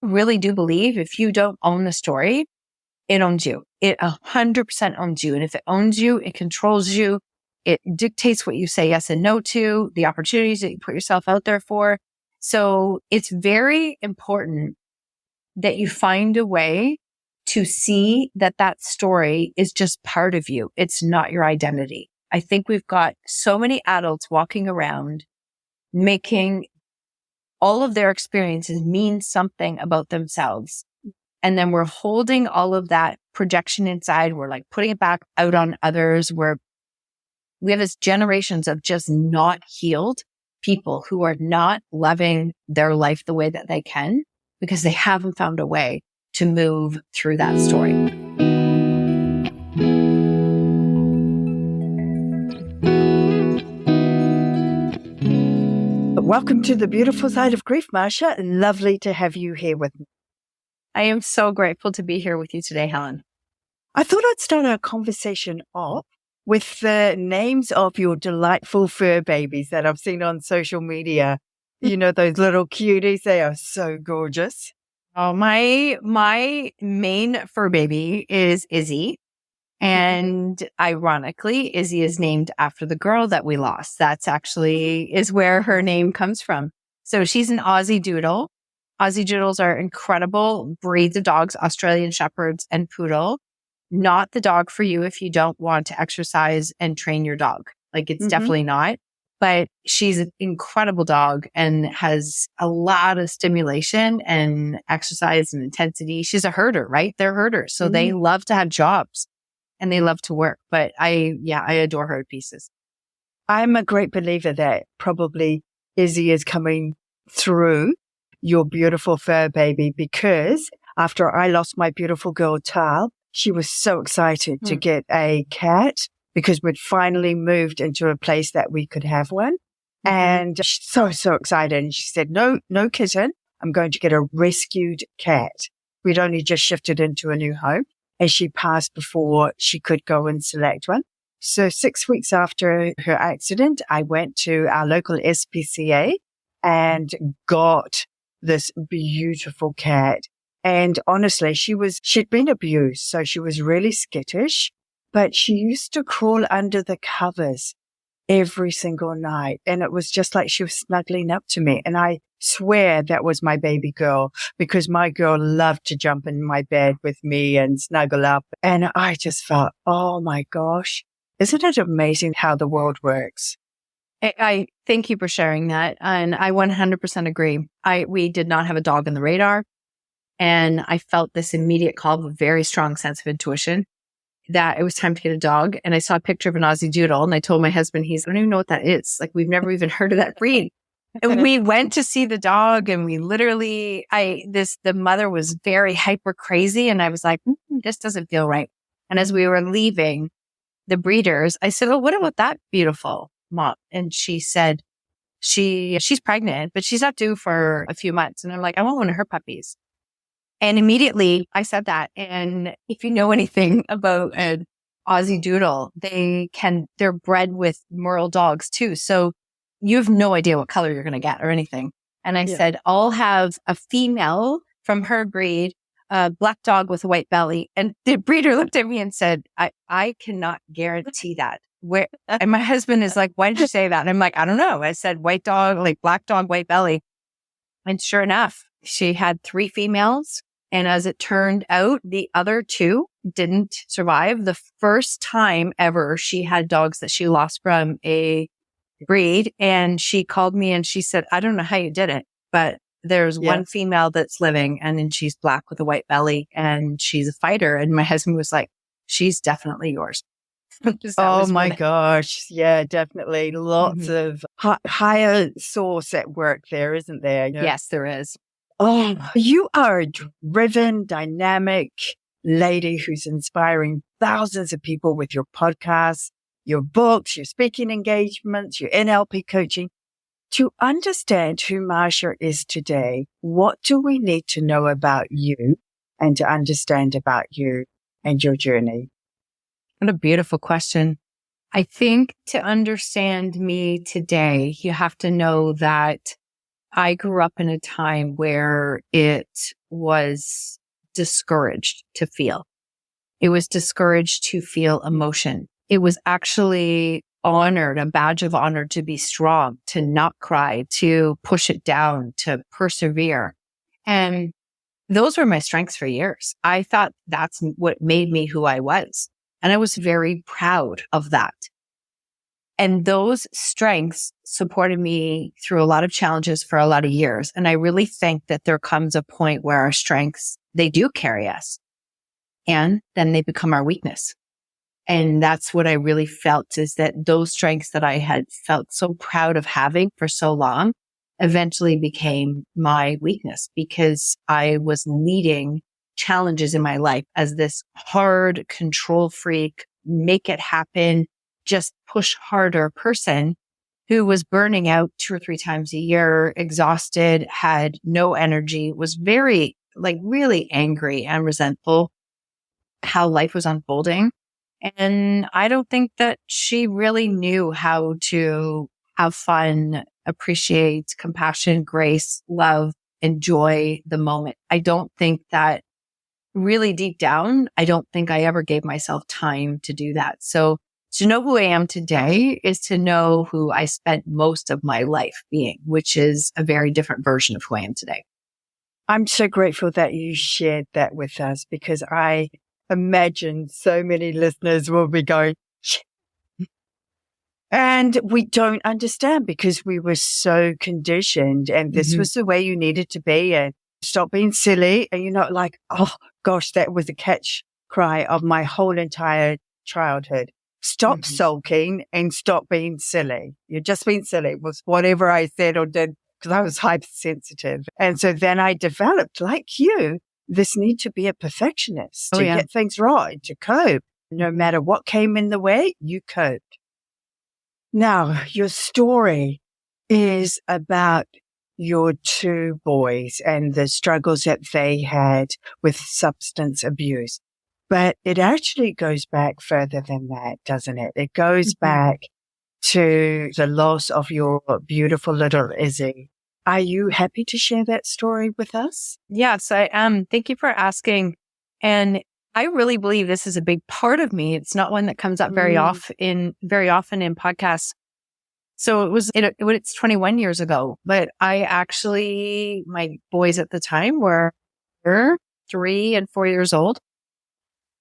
really do believe if you don't own the story, it owns you. It 100% owns you. And if it owns you, it controls you. It dictates what you say yes and no to, the opportunities that you put yourself out there for. So it's very important that you find a way to see that that story is just part of you. It's not your identity. I think we've got so many adults walking around making all of their experiences mean something about themselves. And then we're holding all of that projection inside. We're like putting it back out on others. We have this generations of just not healed people who are not loving their life the way that they can because they haven't found a way to move through that story. Welcome to the beautiful side of grief, Marsha. Lovely to have you here with me. I am so grateful to be here with you today, Helen. I thought I'd start our conversation off with the names of your delightful fur babies that I've seen on social media. You know, those little cuties, they are so gorgeous. Oh, my main fur baby is Izzy. And ironically, Izzy is named after the girl that we lost. That's actually is where her name comes from. So she's an Aussie Doodle. Aussie Doodles are incredible breeds of dogs, Australian Shepherds and Poodle. Not the dog for you if you don't want to exercise and train your dog. Like it's definitely not. But she's an incredible dog and has a lot of stimulation and exercise and intensity. She's a herder, right? They're herders. So they love to have jobs and they love to work. But I adore her to pieces. I'm a great believer that probably Izzy is coming through your beautiful fur baby because after I lost my beautiful girl, Tal, she was so excited to get a cat because we'd finally moved into a place that we could have one. And she's so excited. And she said, no kitten. I'm going to get a rescued cat. We'd only just shifted into a new home and she passed before she could go and select one. So 6 weeks after her accident, I went to our local SPCA and got this beautiful cat. And honestly, she'd been abused. So she was really skittish, but she used to crawl under the covers every single night. And it was just like she was snuggling up to me. And I swear that was my baby girl because my girl loved to jump in my bed with me and snuggle up. And I just felt, oh my gosh, isn't it amazing how the world works? I thank you for sharing that. And I 100% agree. We did not have a dog on the radar. And I felt this immediate call of a very strong sense of intuition that it was time to get a dog. And I saw a picture of an Aussie Doodle and I told my husband, I don't even know what that is. Like we've never even heard of that breed. And we went to see the dog and we literally, the mother was very hyper crazy. And I was like, this doesn't feel right. And as we were leaving the breeders, I said, oh, what about that beautiful mom? And she said, she's pregnant, but she's not due for a few months. And I'm like, I want one of her puppies. And immediately I said that. And if you know anything about an Aussie Doodle, they're bred with Merle dogs too. So you have no idea what color you're going to get or anything. And I said, I'll have a female from her breed, a black dog with a white belly. And the breeder looked at me and said, I cannot guarantee that. And my husband is like, why did you say that? And I'm like, I don't know. I said, white dog, like black dog, white belly. And sure enough, she had 3 females. And as it turned out, the other 2 didn't survive. The first time ever she had dogs that she lost from a breed. And she called me and she said, I don't know how you did it, but there's one female that's living and then she's black with a white belly and she's a fighter. And my husband was like, she's definitely yours. Oh my gosh. Yeah, definitely. Lots of higher source at work there, isn't there? You know? Yes, there is. Oh, you are a driven, dynamic lady who's inspiring thousands of people with your podcasts, your books, your speaking engagements, your NLP coaching. To understand who Marsha is today, what do we need to know about you and to understand about you and your journey? What a beautiful question. I think to understand me today, you have to know that I grew up in a time where it was discouraged to feel. It was discouraged to feel emotion. It was actually honored, a badge of honor to be strong, to not cry, to push it down, to persevere. And those were my strengths for years. I thought that's what made me who I was. And I was very proud of that. And those strengths supported me through a lot of challenges for a lot of years. And I really think that there comes a point where our strengths, they do carry us, and then they become our weakness. And that's what I really felt, is that those strengths that I had felt so proud of having for so long eventually became my weakness, because I was leading challenges in my life as this hard control freak, make it happen, just push harder person who was burning out 2 or 3 times a year, exhausted, had no energy, was very, really angry and resentful how life was unfolding. And I don't think that she really knew how to have fun, appreciate compassion, grace, love, enjoy the moment. I don't think that really deep down, I don't think I ever gave myself time to do that. So to know who I am today is to know who I spent most of my life being, which is a very different version of who I am today. I'm so grateful that you shared that with us, because I imagine so many listeners will be going, and we don't understand because we were so conditioned, and this was the way you needed to be, and stop being silly. And you're not like, oh gosh, that was a catch cry of my whole entire childhood. Stop sulking and stop being silly. You're just being silly was whatever I said or did, because I was hypersensitive. And so then I developed, like you, this need to be a perfectionist, to get things right, to cope. No matter what came in the way, you coped. Now, your story is about your 2 boys and the struggles that they had with substance abuse. But it actually goes back further than that, doesn't it? It goes back to the loss of your beautiful little Izzy. Are you happy to share that story with us? Yes, I am. Thank you for asking. And I really believe this is a big part of me. It's not one that comes up very often in podcasts. So it's 21 years ago, but my boys at the time were 3 and 4 years old.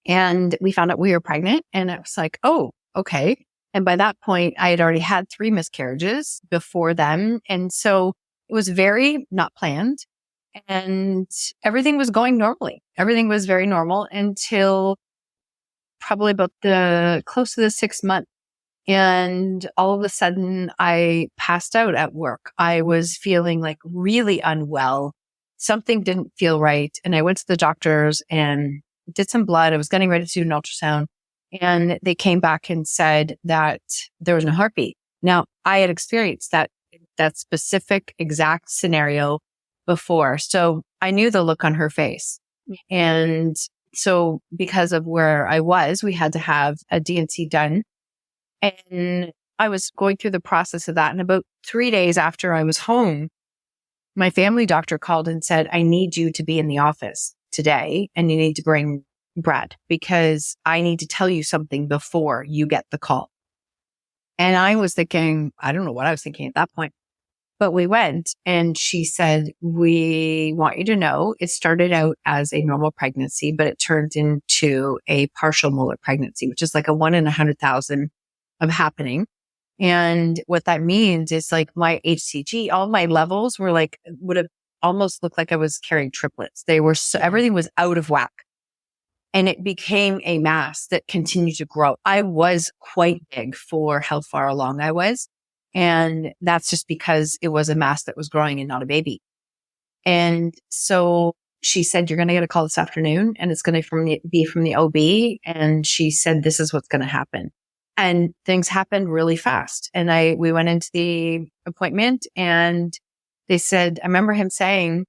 And we found out we were pregnant, and it was like, oh, okay. And by that point, I had already had 3 miscarriages before them. And so it was very not planned, and everything was going normally. Everything was very normal until probably about close to the 6th month. And all of a sudden I passed out at work. I was feeling like really unwell. Something didn't feel right. And I went to the doctors and did some blood. I was getting ready to do an ultrasound, and they came back and said that there was no heartbeat. Now, I had experienced that specific exact scenario before. So I knew the look on her face. And so because of where I was, we had to have a D&C done. And I was going through the process of that. And about 3 days after I was home, my family doctor called and said, I need you to be in the office today, and you need to bring Brad, because I need to tell you something before you get the call. And I was thinking, I don't know what I was thinking at that point, but we went, and she said, we want you to know it started out as a normal pregnancy, but it turned into a partial molar pregnancy, which is like a 1 in 100,000 of happening. And what that means is like my HCG, all my levels were would have almost looked like I was carrying triplets. Everything was out of whack. And it became a mass that continued to grow. I was quite big for how far along I was. And that's just because it was a mass that was growing and not a baby. And so she said, you're going to get a call this afternoon, and it's going to be from the OB. And she said, this is what's going to happen. And things happened really fast. And we went into the appointment, and they said, I remember him saying,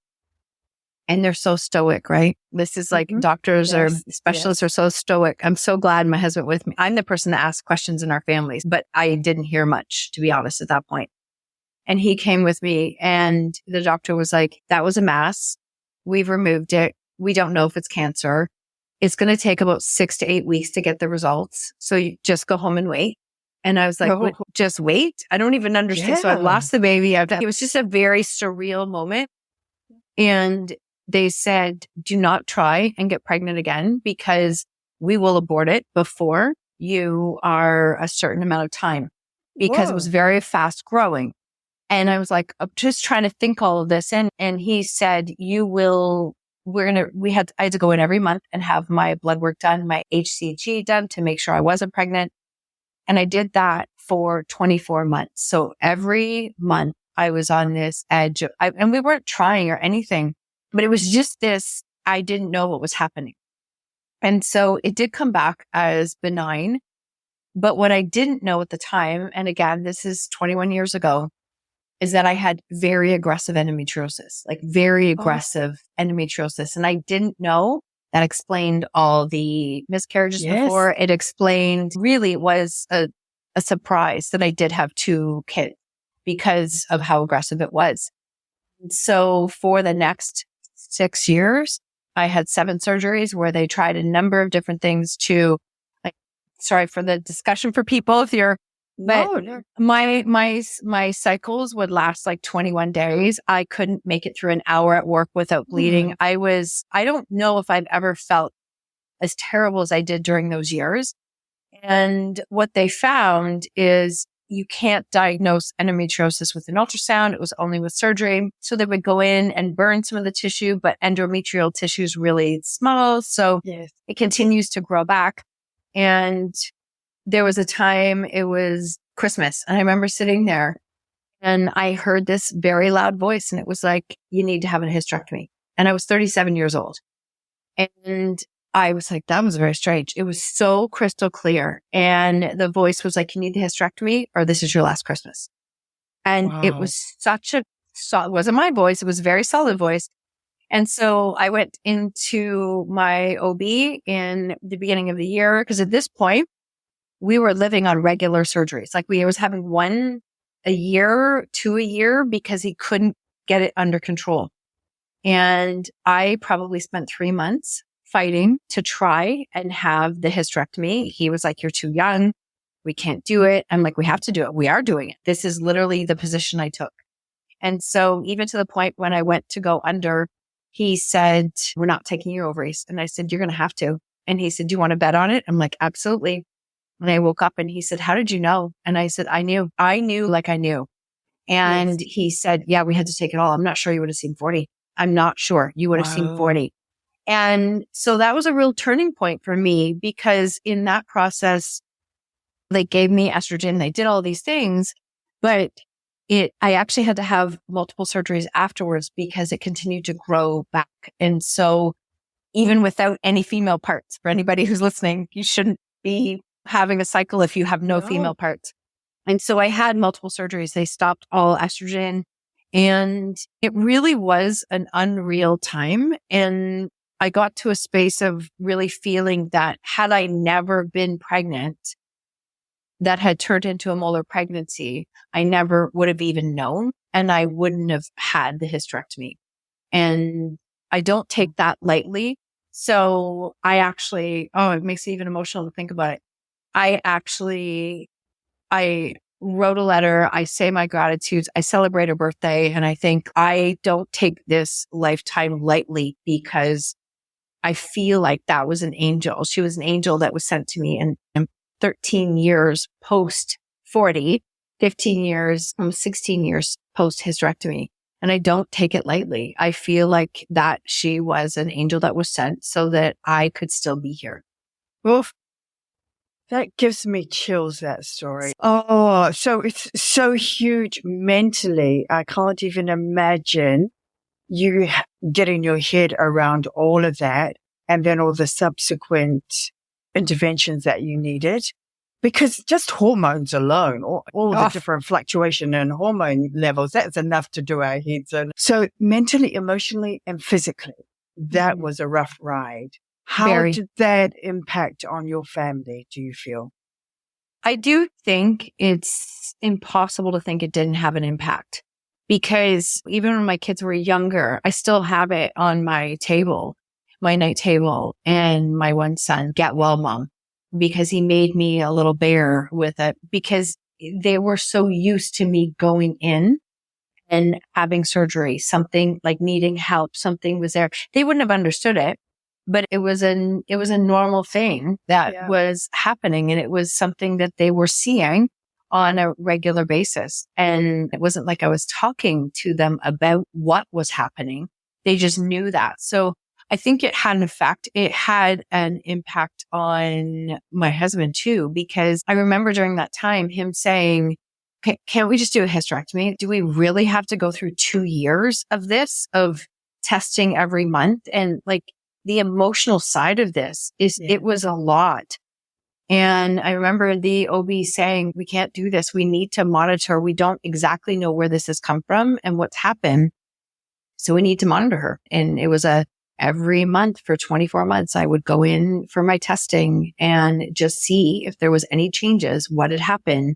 and they're so stoic, right? This is like doctors or specialists are so stoic. I'm so glad my husband with me. I'm the person that asks questions in our families, but I didn't hear much, to be honest, at that point. And he came with me and the doctor was like, that was a mass. We've removed it. We don't know if it's cancer. It's going to take about 6 to 8 weeks to get the results. So you just go home and wait. And I was like, Oh, just wait? I don't even understand. So I yeah. lost the baby. It was just a very surreal moment. And they said, do not try and get pregnant again because we will abort it before you are a certain amount of time because it was Whoa. very fast growing. And I was like, I'm just trying to think all of this. And he said, I had to go in every month and have my blood work done, my HCG done to make sure I wasn't pregnant. And I did that for 24 months. So every month I was on this edge and we weren't trying or anything, but it was just this, I didn't know what was happening. And so it did come back as benign. But what I didn't know at the time, and again, this is 21 years ago, is that I had very aggressive endometriosis, like very aggressive endometriosis. And I didn't know that explained all the miscarriages before. It explained really it was a surprise that I did have 2 kids because of how aggressive it was. So for the next 6 years, I had 7 surgeries where they tried a number of different things to, like, sorry for the discussion for people if you're, but No. my cycles would last like 21 days. I couldn't make it through an hour at work without bleeding. I don't know if I've ever felt as terrible as I did during those years. And what they found is you can't diagnose endometriosis with an ultrasound. It was only with surgery. So they would go in and burn some of the tissue, but endometrial tissue is really small. So it continues to grow back. And there was a time, it was Christmas, and I remember sitting there and I heard this very loud voice and it was like, you need to have a hysterectomy. And I was 37 years old. And I was like, that was very strange. It was so crystal clear. And the voice was like, you need the hysterectomy or this is your last Christmas. And it was it wasn't my voice. It was a very solid voice. And so I went into my OB in the beginning of the year because at this point, we were living on regular surgeries. Like we was having 1 a year, 2 a year because he couldn't get it under control. And I probably spent 3 months fighting to try and have the hysterectomy. He was like, you're too young. We can't do it. I'm like, we have to do it. We are doing it. This is literally the position I took. And so even to the point when I went to go under, he said, we're not taking your ovaries. And I said, you're going to have to. And he said, do you want to bet on it? I'm like, absolutely. And I woke up and he said, how did you know? And I said, I knew like I knew. And he said, yeah, we had to take it all. I'm not sure you would have seen 40. I'm not sure you would have seen 40. And so that was a real turning point for me because in that process, they gave me estrogen. They did all these things, but I actually had to have multiple surgeries afterwards because it continued to grow back. And so even without any female parts, for anybody who's listening, you shouldn't be having a cycle if you have no female parts. And so I had multiple surgeries. They stopped all estrogen and it really was an unreal time. And I got to a space of really feeling that had I never been pregnant, that had turned into a molar pregnancy, I never would have even known and I wouldn't have had the hysterectomy. And I don't take that lightly. So I actually, it makes it even emotional to think about it. I wrote a letter. I say my gratitudes. I celebrate a birthday. And I think I don't take this lifetime lightly because I feel like that was an angel. She was an angel that was sent to me and 13 years post 40, 15 years, almost 16 years post hysterectomy. And I don't take it lightly. I feel like that she was an angel that was sent so that I could still be here. Oof. That gives me chills, that story. Oh, so it's so huge mentally. I can't even imagine you getting your head around all of that and then all the subsequent interventions that you needed. Because just hormones alone, all the different fluctuation in hormone levels, that's enough to do our heads in. So mentally, emotionally, and physically, that was a rough ride. How did that impact on your family, do you feel? I do think it's impossible to think it didn't have an impact, because even when my kids were younger, I still have it on my table, my night table, and my one son, get well, mom, because he made me a little bear with it, because they were so used to me going in and having surgery, something like needing help, something was there. They wouldn't have understood it, but it was a normal thing that was happening. And it was something that they were seeing on a regular basis. And it wasn't like I was talking to them about what was happening. They just knew that. So I think it had an effect. It had an impact on my husband too, because I remember during that time him saying, can't we just do a hysterectomy? Do we really have to go through 2 years of this, of testing every month? And like the emotional side of this it was a lot. And I remember the OB saying, we can't do this. We need to monitor. We don't exactly know where this has come from and what's happened. So we need to monitor her. And it was every month for 24 months, I would go in for my testing and just see if there was any changes, what had happened.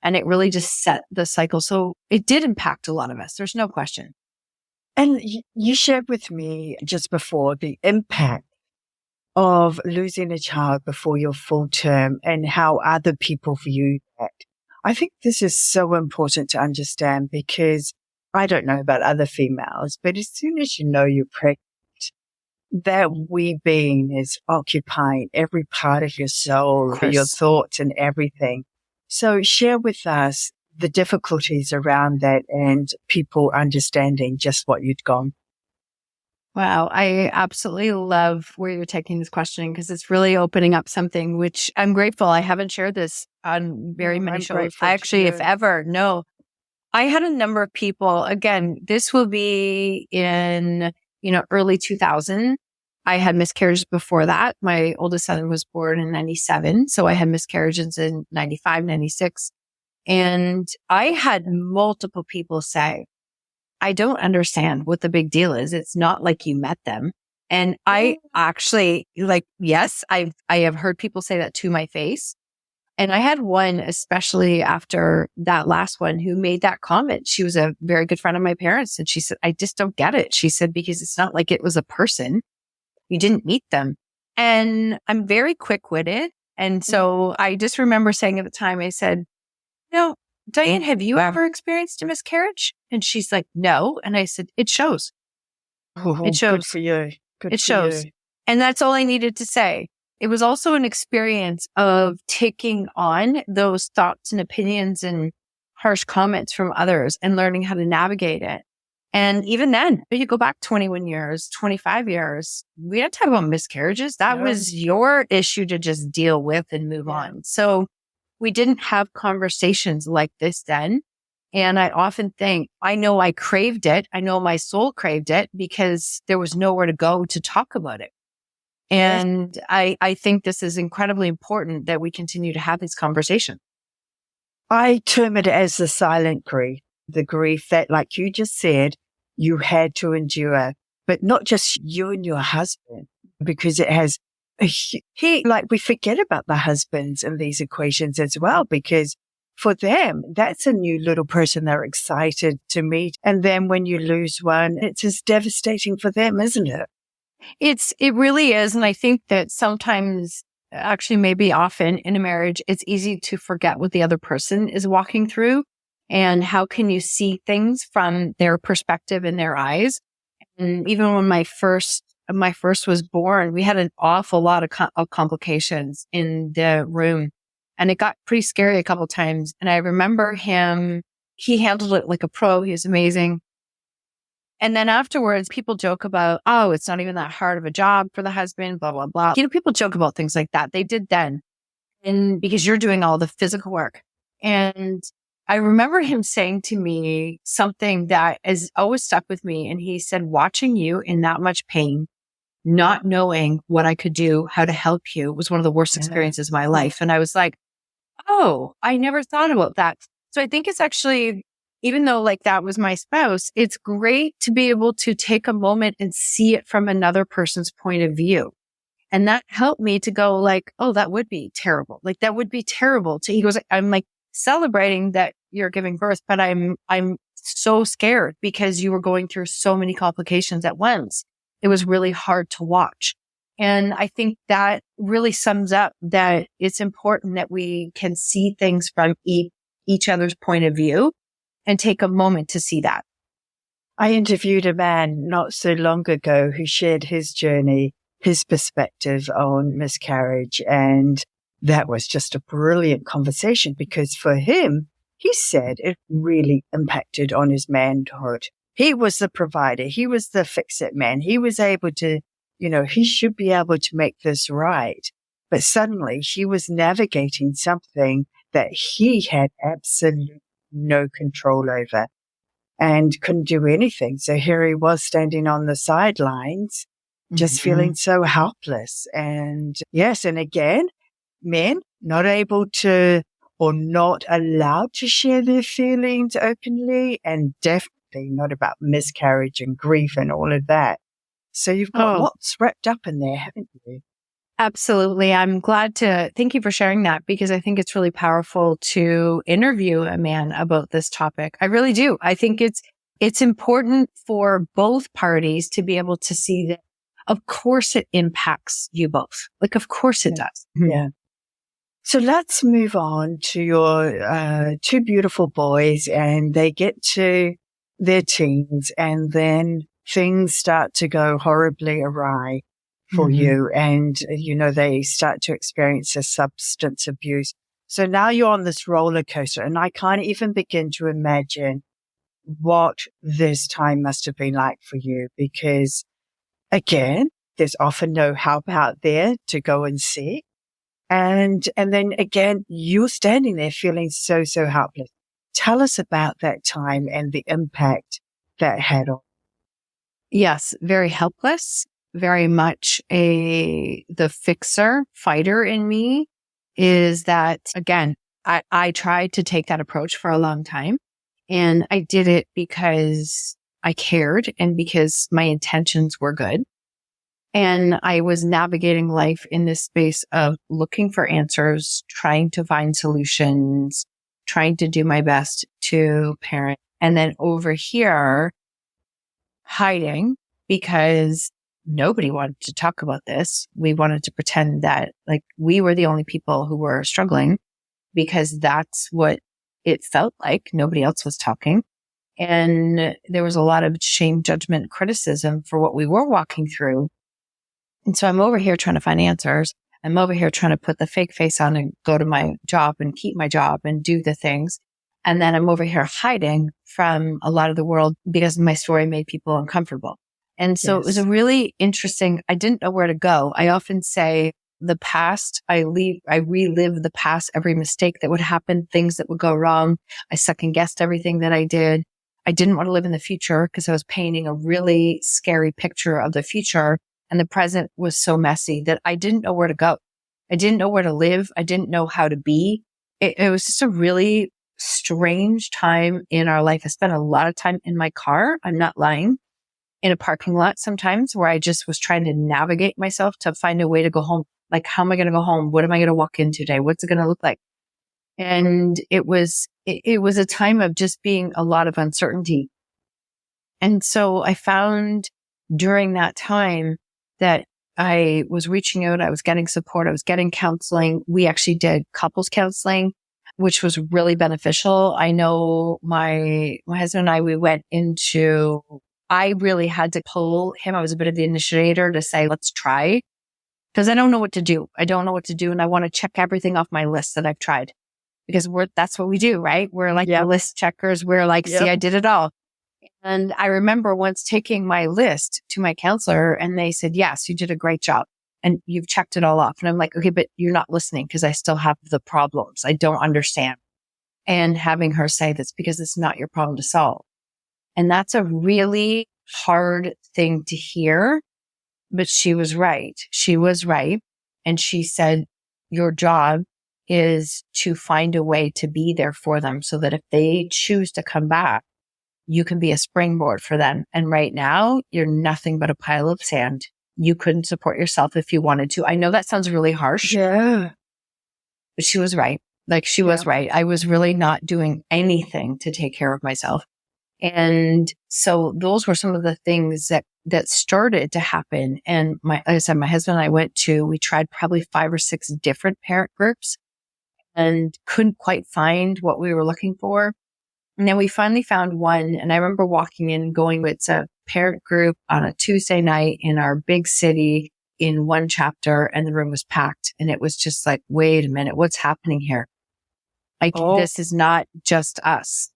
And it really just set the cycle. So it did impact a lot of us. There's no question. And you shared with me just before the impact of losing a child before your full term and how other people view that. I think this is so important to understand, because I don't know about other females, but as soon as you know you're pregnant, that we being is occupying every part of your soul, your thoughts and everything. So share with us the difficulties around that and people understanding just what you'd gone. Wow. I absolutely love where you're taking this questioning, because it's really opening up something which I'm grateful. I haven't shared this on very many shows. I actually, if ever, no. I had a number of people, again, this will be in, early 2000. I had miscarriages before that. My oldest son was born in 97. So I had miscarriages in 95, 96. And I had multiple people say, I don't understand what the big deal is. It's not like you met them. And I actually yes, I have heard people say that to my face. And I had one, especially after that last one, who made that comment. She was a very good friend of my parents. And she said, I just don't get it. She said, because it's not like it was a person. You didn't meet them. And I'm very quick-witted. And so I just remember saying at the time, I said, Diane, have you ever experienced a miscarriage? And she's like, no. And I said, it shows. It shows. Good for you. It shows. And that's all I needed to say. It was also an experience of taking on those thoughts and opinions and harsh comments from others and learning how to navigate it. And even then, you go back 21 years, 25 years, we don't talk about miscarriages. That was your issue to just deal with and move on. So we didn't have conversations like this then. And I often think, I know I craved it. I know my soul craved it, because there was nowhere to go to talk about it. And I think this is incredibly important that we continue to have these conversations. I term it as the silent grief, the grief that, like you just said, you had to endure, but not just you and your husband, because it has we forget about the husbands in these equations as well, because for them, that's a new little person they're excited to meet. And then when you lose one, it's just devastating for them, isn't it? It really is. And I think that sometimes, actually maybe often in a marriage, it's easy to forget what the other person is walking through, and how can you see things from their perspective and their eyes. And even when my first was born, we had an awful lot of complications in the room, and it got pretty scary a couple of times. And I remember he handled it like a pro. He was amazing. And then afterwards, people joke about, oh, it's not even that hard of a job for the husband, blah, blah, blah. People joke about things like that. They did then. And because you're doing all the physical work. And I remember him saying to me something that has always stuck with me. And he said, watching you in that much pain, not knowing what I could do, how to help you, was one of the worst experiences of my life. And I was like, oh, I never thought about that. So I think it's actually, even though that was my spouse, it's great to be able to take a moment and see it from another person's point of view. And that helped me to go like, oh, that would be terrible. Like that would be terrible he goes, I'm like celebrating that you're giving birth, but I'm so scared because you were going through so many complications at once. It was really hard to watch. And I think that really sums up that it's important that we can see things from each other's point of view and take a moment to see that. I interviewed a man not so long ago who shared his journey, his perspective on miscarriage. And that was just a brilliant conversation because for him, he said it really impacted on his manhood. He was the provider. He was the fix-it man. He was able to, he should be able to make this right. But suddenly he was navigating something that he had absolutely no control over and couldn't do anything. So here he was standing on the sidelines, just feeling so helpless. And yes, and again, men not able to or not allowed to share their feelings openly, and definitely not about miscarriage and grief and all of that. So you've got lots wrapped up in there, haven't you? Absolutely. Thank you for sharing that because I think it's really powerful to interview a man about this topic. I really do. I think it's important for both parties to be able to see that, of course, it impacts you both. Like, of course it does. Yeah. So let's move on to your two beautiful boys, and they get to their teens, and then things start to go horribly awry for you. And, they start to experience a substance abuse. So now you're on this roller coaster, and I can't even begin to imagine what this time must have been like for you because, again, there's often no help out there to go and seek. And then again, you're standing there feeling so, so helpless. Tell us about that time and the impact that had on. Yes, very helpless, very much the fixer fighter in me is that, again, I tried to take that approach for a long time and I did it because I cared and because my intentions were good. And I was navigating life in this space of looking for answers, trying to find solutions, trying to do my best to parent. And then over here, hiding because nobody wanted to talk about this. We wanted to pretend that like we were the only people who were struggling because that's what it felt like. Nobody else was talking. And there was a lot of shame, judgment, criticism for what we were walking through. And so I'm over here trying to find answers. I'm over here trying to put the fake face on and go to my job and keep my job and do the things. And then I'm over here hiding from a lot of the world because my story made people uncomfortable. And so It was a really interesting, I didn't know where to go. I often say the past, I relive the past, every mistake that would happen, things that would go wrong. I second guessed everything that I did. I didn't want to live in the future because I was painting a really scary picture of the future. And the present was so messy that I didn't know where to go. I didn't know where to live. I didn't know how to be. It was just a really strange time in our life. I spent a lot of time in my car. I'm not lying. In a parking lot sometimes where I just was trying to navigate myself to find a way to go home. Like, how am I going to go home? What am I going to walk in today? What's it going to look like? And it was a time of just being a lot of uncertainty. And so I found during that time that I was reaching out, I was getting support, I was getting counseling. We actually did couples counseling, which was really beneficial. I know my husband and I, we went into, I really had to pull him. I was a bit of the initiator to say, let's try, because I don't know what to do. I don't know what to do. And I want to check everything off my list that I've tried because that's what we do, right? We're like the list checkers. We're like, see, I did it all. And I remember once taking my list to my counselor and they said, yes, you did a great job and you've checked it all off. And I'm like, okay, but you're not listening because I still have the problems. I don't understand. And having her say that's because it's not your problem to solve. And that's a really hard thing to hear, but she was right. She was right. And she said, your job is to find a way to be there for them so that if they choose to come back, you can be a springboard for them. And right now, you're nothing but a pile of sand. you couldn't support yourself if you wanted to. I know that sounds really harsh, Yeah. but she was right. Like she was right. I was really not doing anything to take care of myself. And so those were some of the things that started to happen. And like I said, my husband and I we tried probably 5 or 6 different parent groups and couldn't quite find what we were looking for. And then we finally found one. And I remember walking in, it's a parent group on a Tuesday night in our big city in one chapter, and the room was packed. And it was just like, wait a minute, what's happening here? Like, this is not just us.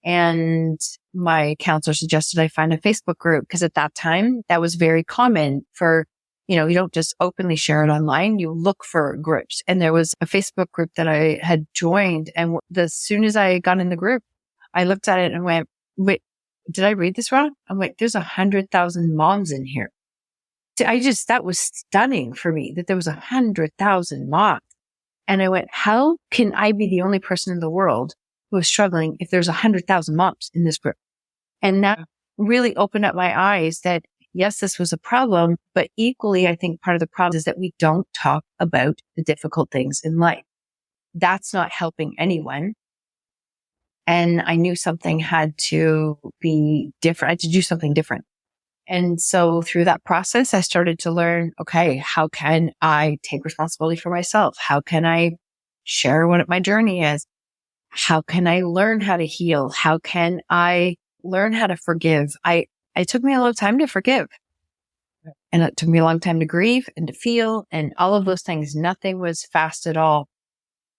And my counselor suggested I find a Facebook group, because at that time that was very common for, you don't just openly share it online. You look for groups. And there was a Facebook group that I had joined. And as soon as I got in the group, I looked at it and went, wait, did I read this wrong? I'm like, there's 100,000 moms in here. That was stunning for me that there was 100,000 moms. And I went, how can I be the only person in the world who is struggling if there's 100,000 moms in this group? And that really opened up my eyes that yes, this was a problem, but equally, I think part of the problem is that we don't talk about the difficult things in life. That's not helping anyone. And I knew something had to be different. I had to do something different. And so through that process, I started to learn, okay, how can I take responsibility for myself? How can I share what my journey is? How can I learn how to heal? How can I learn how to forgive? It took me a long time to forgive. And it took me a long time to grieve and to feel and all of those things. Nothing was fast at all.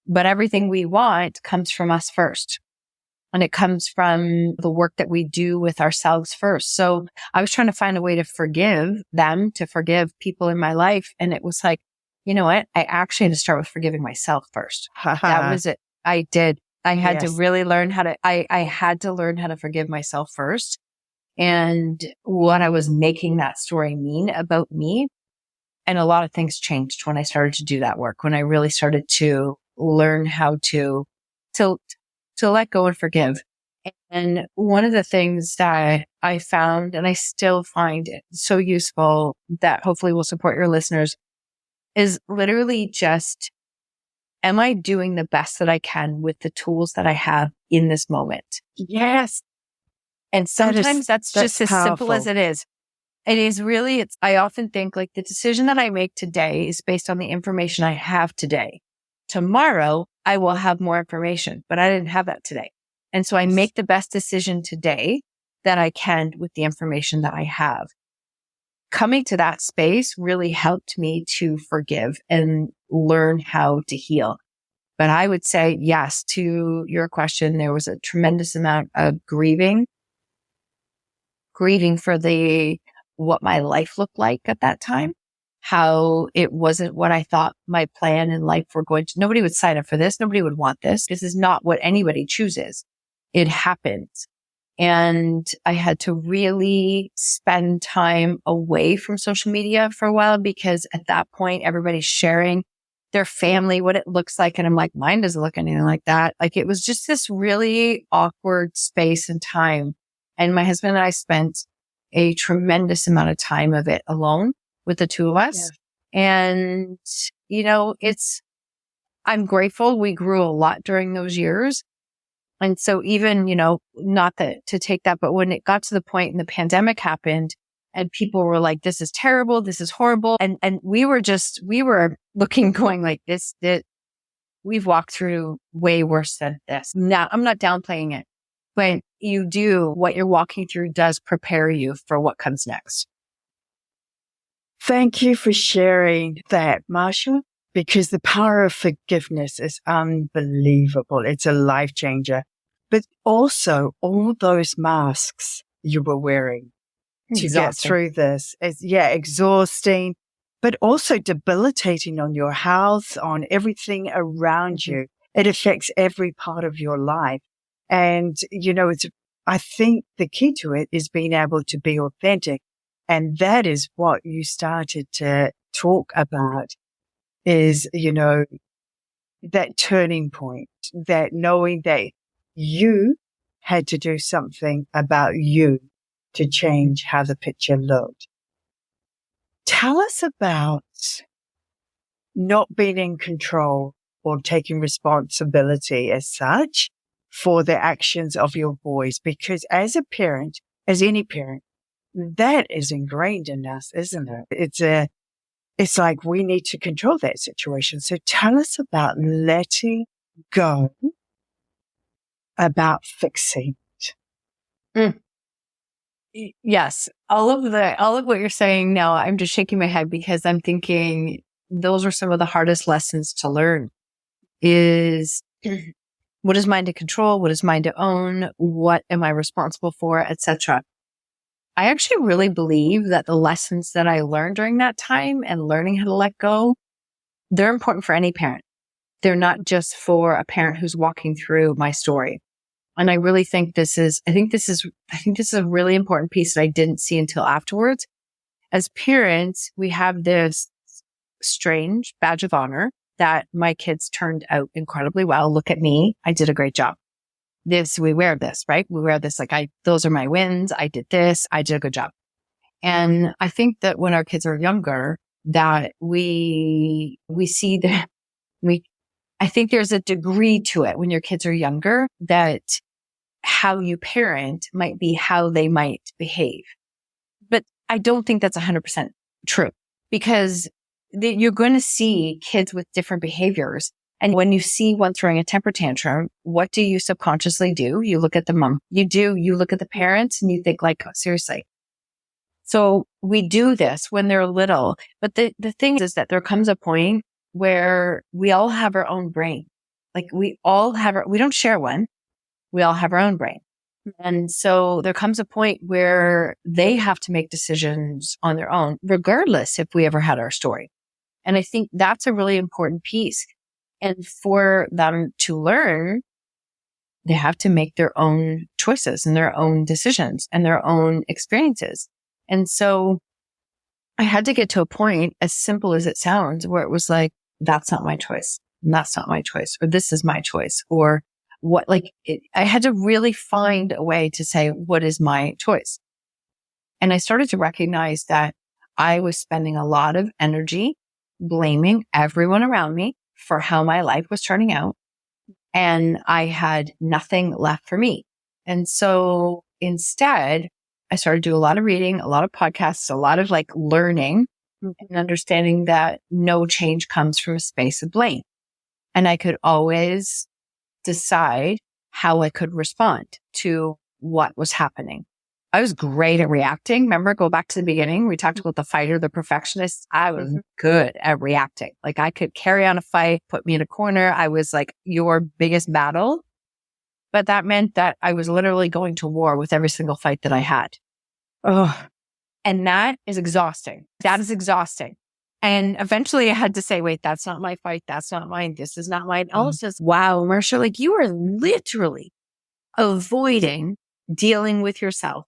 But everything we want comes from us first. And it comes from the work that we do with ourselves first. So I was trying to find a way to forgive them, to forgive people in my life. And it was like, you know what? I actually had to start with forgiving myself first. That was it. I did. I had to really learn I had to learn how to forgive myself first. And what I was making that story mean about me. And a lot of things changed when I started to do that work, when I really started to learn how to let go and forgive. And one of the things that I found, and I still find it so useful that hopefully will support your listeners, is literally just, am I doing the best that I can with the tools that I have in this moment? Yes. And sometimes that's just as powerful. simple as it is. It is really, I often think like the decision that I make today is based on the information I have today. Tomorrow, I will have more information, but I didn't have that today. And so I make the best decision today that I can with the information that I have. Coming to that space really helped me to forgive and learn how to heal. But I would say, yes, to your question, there was a tremendous amount of grieving for what my life looked like at that time. How it wasn't what I thought my plan in life were going to. Nobody would sign up for this. Nobody would want this. This is not what anybody chooses. It happens. And I had to really spend time away from social media for a while, because at that point, everybody's sharing their family, what it looks like. And I'm like, mine doesn't look anything like that. Like, it was just this really awkward space and time. And my husband and I spent a tremendous amount of time of it alone with the two of us. Yeah. And, I'm grateful we grew a lot during those years. And so even, not that to take that, but when it got to the point and the pandemic happened and people were like, this is terrible, this is horrible. And we were looking, going like this, we've walked through way worse than this. Now, I'm not downplaying it, but what you're walking through does prepare you for what comes next. Thank you for sharing that, Marsha, because the power of forgiveness is unbelievable. It's a life changer. But also all those masks you were wearing to get through this is, exhausting, but also debilitating on your health, on everything around you. It affects every part of your life. And, I think the key to it is being able to be authentic. And that is what you started to talk about is, that turning point, that knowing that you had to do something about you to change how the picture looked. tell us about not being in control or taking responsibility as such for the actions of your boys. Because as a parent, as any parent, that is ingrained in us, isn't it? It's like we need to control that situation. So tell us about letting go, about fixing it. Mm. Yes. All of what you're saying now, I'm just shaking my head because I'm thinking those are some of the hardest lessons to learn is what is mine to control? What is mine to own? What am I responsible for, etc. I actually really believe that the lessons that I learned during that time and learning how to let go, they're important for any parent. They're not just for a parent who's walking through my story. And I really think this is a really important piece that I didn't see until afterwards. As parents, we have this strange badge of honor that my kids turned out incredibly well. Look at me. I did a great job. We wear this, right? We wear this those are my wins. I did this. I did a good job. And I think that when our kids are younger, that we see that I think there's a degree to it when your kids are younger that how you parent might be how they might behave. But I don't think that's 100% true because you're going to see kids with different behaviors. And when you see one throwing a temper tantrum, what do you subconsciously do? You look at the mom. You look at the parents and you think like, oh, seriously. So we do this when they're little. But the thing is that there comes a point where we all have our own brain. Like we don't share one. We all have our own brain. And so there comes a point where they have to make decisions on their own, regardless if we ever had our story. And I think that's a really important piece. And for them to learn, they have to make their own choices and their own decisions and their own experiences. And so I had to get to a point, as simple as it sounds, where it was like, that's not my choice. And that's not my choice. Or this is my choice. Or I had to really find a way to say, what is my choice? And I started to recognize that I was spending a lot of energy blaming everyone around me for how my life was turning out. And I had nothing left for me. And so instead, I started to do a lot of reading, a lot of podcasts, a lot of learning and understanding that no change comes from a space of blame. And I could always decide how I could respond to what was happening. I was great at reacting. Remember, go back to the beginning. We talked about the fighter, the perfectionist. I was good at reacting. I could carry on a fight, put me in a corner. I was your biggest battle. But that meant that I was literally going to war with every single fight that I had. Oh, and that is exhausting. That is exhausting. And eventually I had to say, wait, that's not my fight. That's not mine. This is not mine. Oh, it's just, wow, Marsha, you are literally avoiding dealing with yourself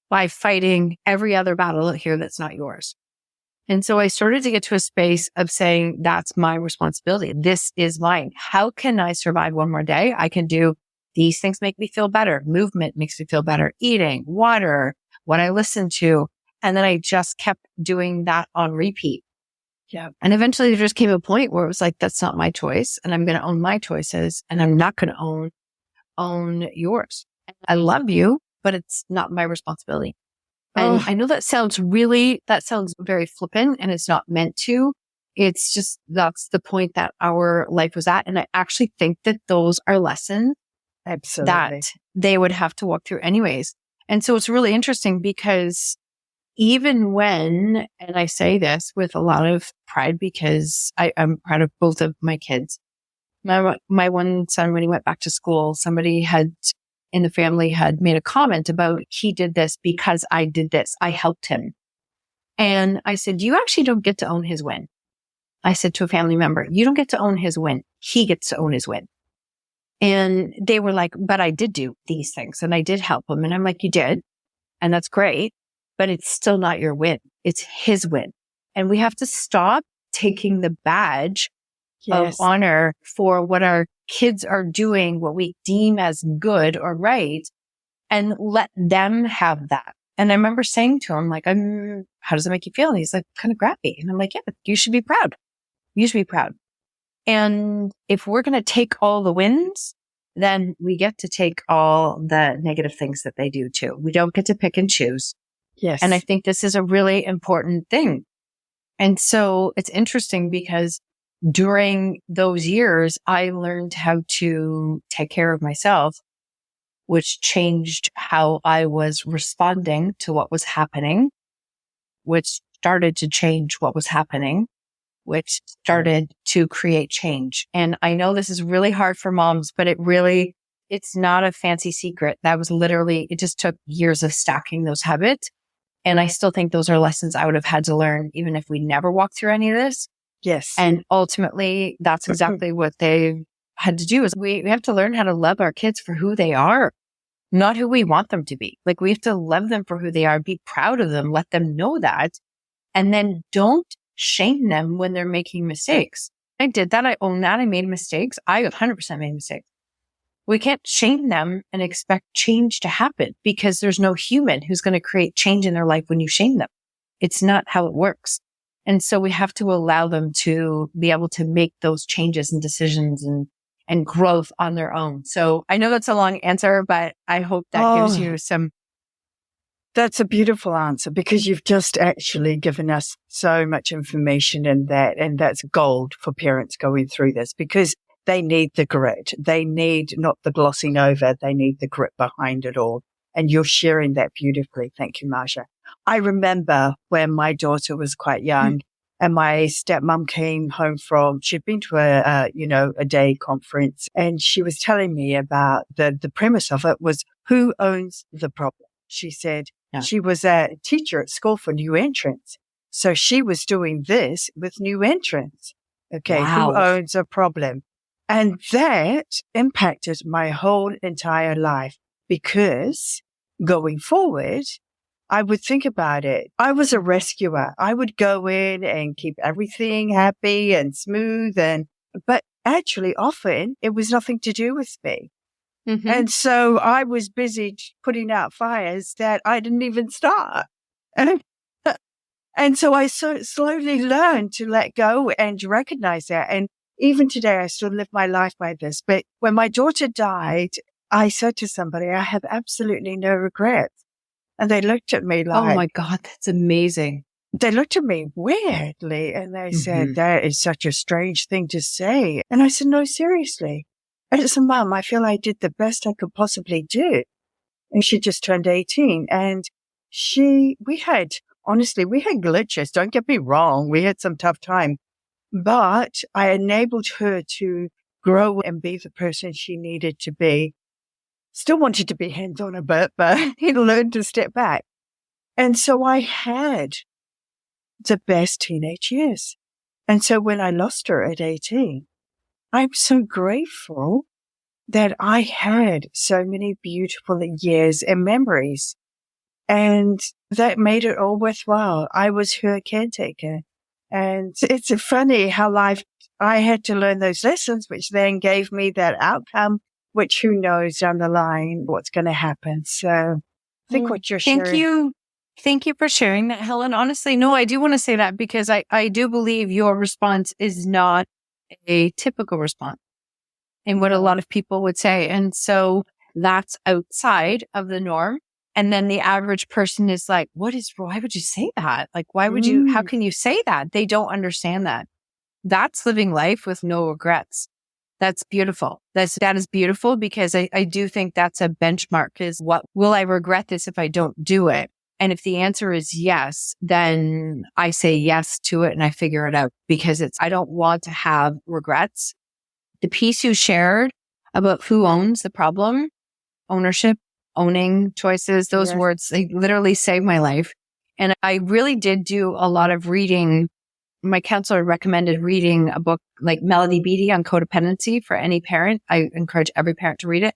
by fighting every other battle here that's not yours. And so I started to get to a space of saying, that's my responsibility. This is mine. How can I survive one more day? I can do these things make me feel better. Movement makes me feel better. Eating, water, what I listen to. And then I just kept doing that on repeat. Yeah. And eventually there just came a point where it was like, that's not my choice. And I'm going to own my choices and I'm not going to own yours. I love you, but it's not my responsibility. And I know that sounds very flippant and it's not meant to. It's just, that's the point that our life was at. And I actually think that those are lessons that they would have to walk through anyways. And so it's really interesting because even when, and I say this with a lot of pride because I'm proud of both of my kids. My one son, when he went back to school, somebody in the family had made a comment about he did this because I did this. I helped him. And I said, you actually don't get to own his win. I said to a family member, you don't get to own his win. He gets to own his win. And they were like, but I did do these things and I did help him. And I'm like, you did. And that's great, but it's still not your win. It's his win. And we have to stop taking the badge of honor for what our kids are doing, what we deem as good or right, and let them have that. And I remember saying to him, like, how does it make you feel? And he's like, kind of crappy. And I'm like, yeah, you should be proud. You should be proud. And if we're going to take all the wins, then we get to take all the negative things that they do too. We don't get to pick and choose. Yes. And I think this is a really important thing. And so it's interesting because during those years, I learned how to take care of myself, which changed how I was responding to what was happening, which started to change what was happening, which started to create change. And I know this is really hard for moms, but it's not a fancy secret. That was literally, it just took years of stacking those habits. And I still think those are lessons I would have had to learn, even if we never walked through any of this. Yes. And ultimately, that's exactly what they had to do is we have to learn how to love our kids for who they are, not who we want them to be. Like we have to love them for who they are, be proud of them, let them know that, and then don't shame them when they're making mistakes. I did that. I own that. I made mistakes. I 100% made mistakes. We can't shame them and expect change to happen because there's no human who's going to create change in their life when you shame them. It's not how it works. And so we have to allow them to be able to make those changes and decisions and growth on their own. So I know that's a long answer, but I hope that gives you some. That's a beautiful answer because you've just actually given us so much information in that. And that's gold for parents going through this because they need the grit. They need not the glossing over. They need the grit behind it all. And you're sharing that beautifully. Thank you, Marsha. I remember when my daughter was quite young and my stepmom came home she'd been to a day conference and she was telling me about the premise of it was who owns the problem. She said she was a teacher at school for new entrants. So she was doing this with new entrants. Okay. Wow. Who owns a problem? And that impacted my whole entire life because going forward, I would think about it. I was a rescuer. I would go in and keep everything happy and smooth but actually often it was nothing to do with me. Mm-hmm. And so I was busy putting out fires that I didn't even start. And so I slowly learned to let go and recognize that. And even today, I still live my life by this. But when my daughter died, I said to somebody, I have absolutely no regrets. And they looked at me like, oh my God, that's amazing. They looked at me weirdly and they said, that is such a strange thing to say. And I said, no, seriously. I said, Mom, I feel I did the best I could possibly do. And she just turned 18 and we had glitches. Don't get me wrong. We had some tough time. But I enabled her to grow and be the person she needed to be. Still wanted to be hands-on a bit, but he learned to step back. And so I had the best teenage years. And so when I lost her at 18, I'm so grateful that I had so many beautiful years and memories. And that made it all worthwhile. I was her caretaker. And it's funny how I had to learn those lessons, which then gave me that outcome, which who knows down the line what's going to happen. So I think what you're sharing. Thank you for sharing that, Helen. Honestly, no, I do want to say that because I do believe your response is not a typical response in what a lot of people would say. And so that's outside of the norm. And then the average person is like, why would you say that? Like, how can you say that? They don't understand that. That's living life with no regrets. That's beautiful. That is beautiful because I do think that's a benchmark is will I regret this if I don't do it? And if the answer is yes, then I say yes to it and I figure it out because I don't want to have regrets. The piece you shared about who owns the problem, ownership, owning, choices, those words, they literally saved my life. And I really did do a lot of reading. My counselor recommended reading a book like Melody Beattie on codependency for any parent. I encourage every parent to read it.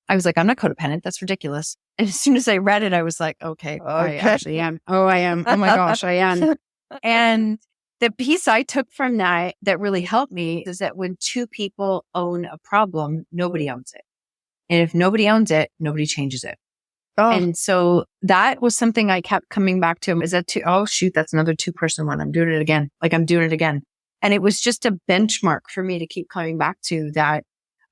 I was like, I'm not codependent. That's ridiculous. And as soon as I read it, I was like, okay. I actually am. Oh, I am. Oh my gosh, I am. And the piece I took from that really helped me is that when two people own a problem, nobody owns it. And if nobody owns it, nobody changes it. Oh, And so that was something I kept coming back to. Is that oh shoot, that's another 2-person one. I'm doing it again. Like I'm doing it again. And it was just a benchmark for me to keep coming back to that.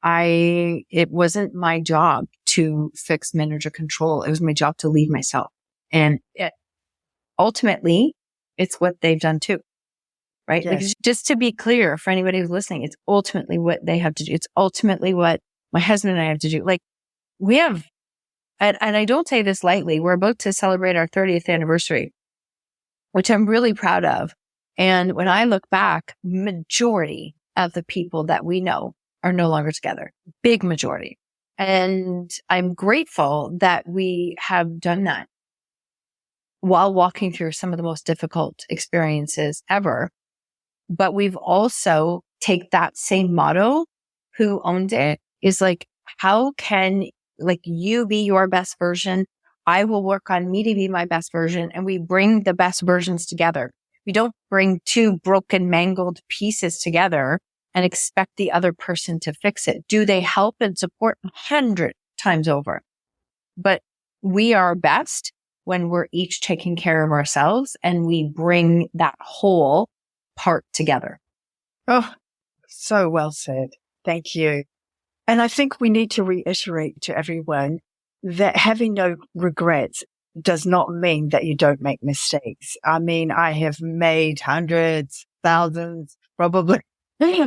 It wasn't my job to fix, manage, or control. It was my job to lead myself. And ultimately, it's what they've done too. Right? yes. Like, just to be clear for anybody who's listening, it's ultimately what they have to do. It's ultimately what my husband and I have to do. Like we have, and I don't say this lightly, we're about to celebrate our 30th anniversary, which I'm really proud of. And when I look back, majority of the people that we know are no longer together. Big majority. And I'm grateful that we have done that while walking through some of the most difficult experiences ever. But we've also take that same motto, who owned it, is like, how can like you be your best version? I will work on me to be my best version. And we bring the best versions together. We don't bring two broken, mangled pieces together and expect the other person to fix it. Do they help and support 100 times over? But we are best when we're each taking care of ourselves and we bring that whole part together. Oh, so well said. Thank you. And I think we need to reiterate to everyone that having no regrets does not mean that you don't make mistakes. I mean, I have made hundreds, thousands, probably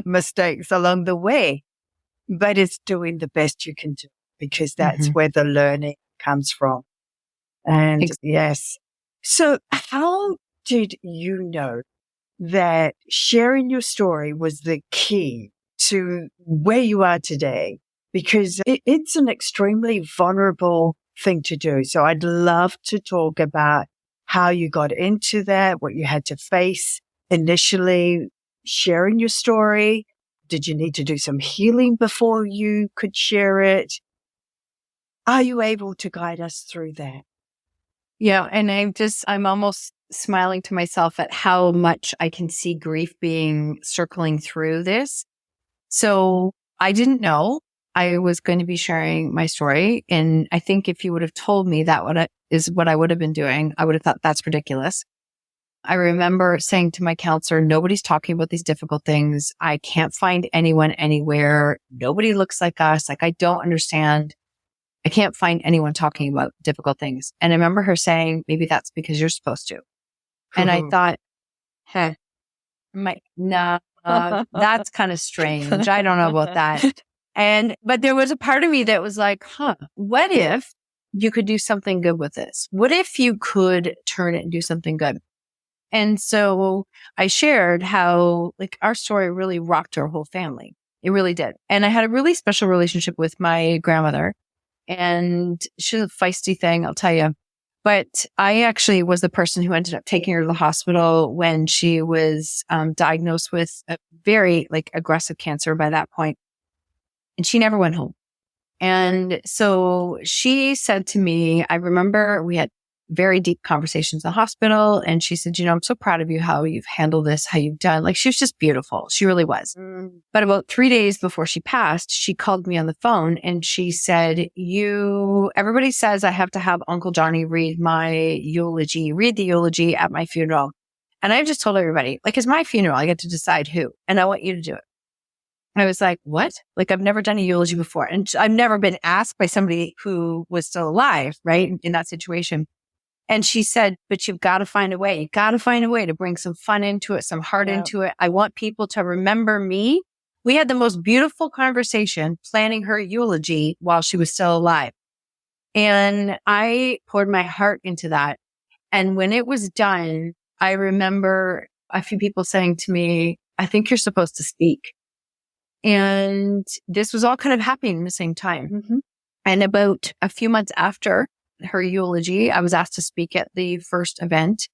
mistakes along the way, but it's doing the best you can do because that's where the learning comes from. And yes. So how did you know that sharing your story was the key to where you are today? Because it's an extremely vulnerable thing to do. So I'd love to talk about how you got into that, what you had to face initially sharing your story. Did you need to do some healing before you could share it? Are you able to guide us through that? Yeah. And I'm almost smiling to myself at how much I can see grief being circling through this. So I didn't know I was going to be sharing my story. And I think if you would have told me that is what I would have been doing, I would have thought that's ridiculous. I remember saying to my counselor, nobody's talking about these difficult things. I can't find anyone anywhere. Nobody looks like us. Like, I don't understand. I can't find anyone talking about difficult things. And I remember her saying, maybe that's because you're supposed to. And I thought, that's kind of strange. I don't know about that. But there was a part of me that was like, what if you could do something good with this? What if you could turn it and do something good? And so I shared how like our story really rocked our whole family. It really did. And I had a really special relationship with my grandmother, and she's a feisty thing, I'll tell you. But I actually was the person who ended up taking her to the hospital when she was diagnosed with a very like aggressive cancer by that point. And she never went home. And so she said to me, I remember we had very deep conversations in the hospital. And she said, I'm so proud of you, how you've handled this, how you've done. Like, she was just beautiful. She really was. But about 3 days before she passed, she called me on the phone and she said, everybody says I have to have Uncle Johnny read the eulogy at my funeral. And I've just told everybody, like, it's my funeral. I get to decide who, and I want you to do it. I was like, what? Like, I've never done a eulogy before. And I've never been asked by somebody who was still alive, right? In that situation. And she said, but you've got to find a way. You've got to find a way to bring some fun into it, some heart into it. I want people to remember me. We had the most beautiful conversation planning her eulogy while she was still alive. And I poured my heart into that. And when it was done, I remember a few people saying to me, I think you're supposed to speak. And this was all kind of happening at the same time. And about a few months after her eulogy, I was asked to speak at the first event.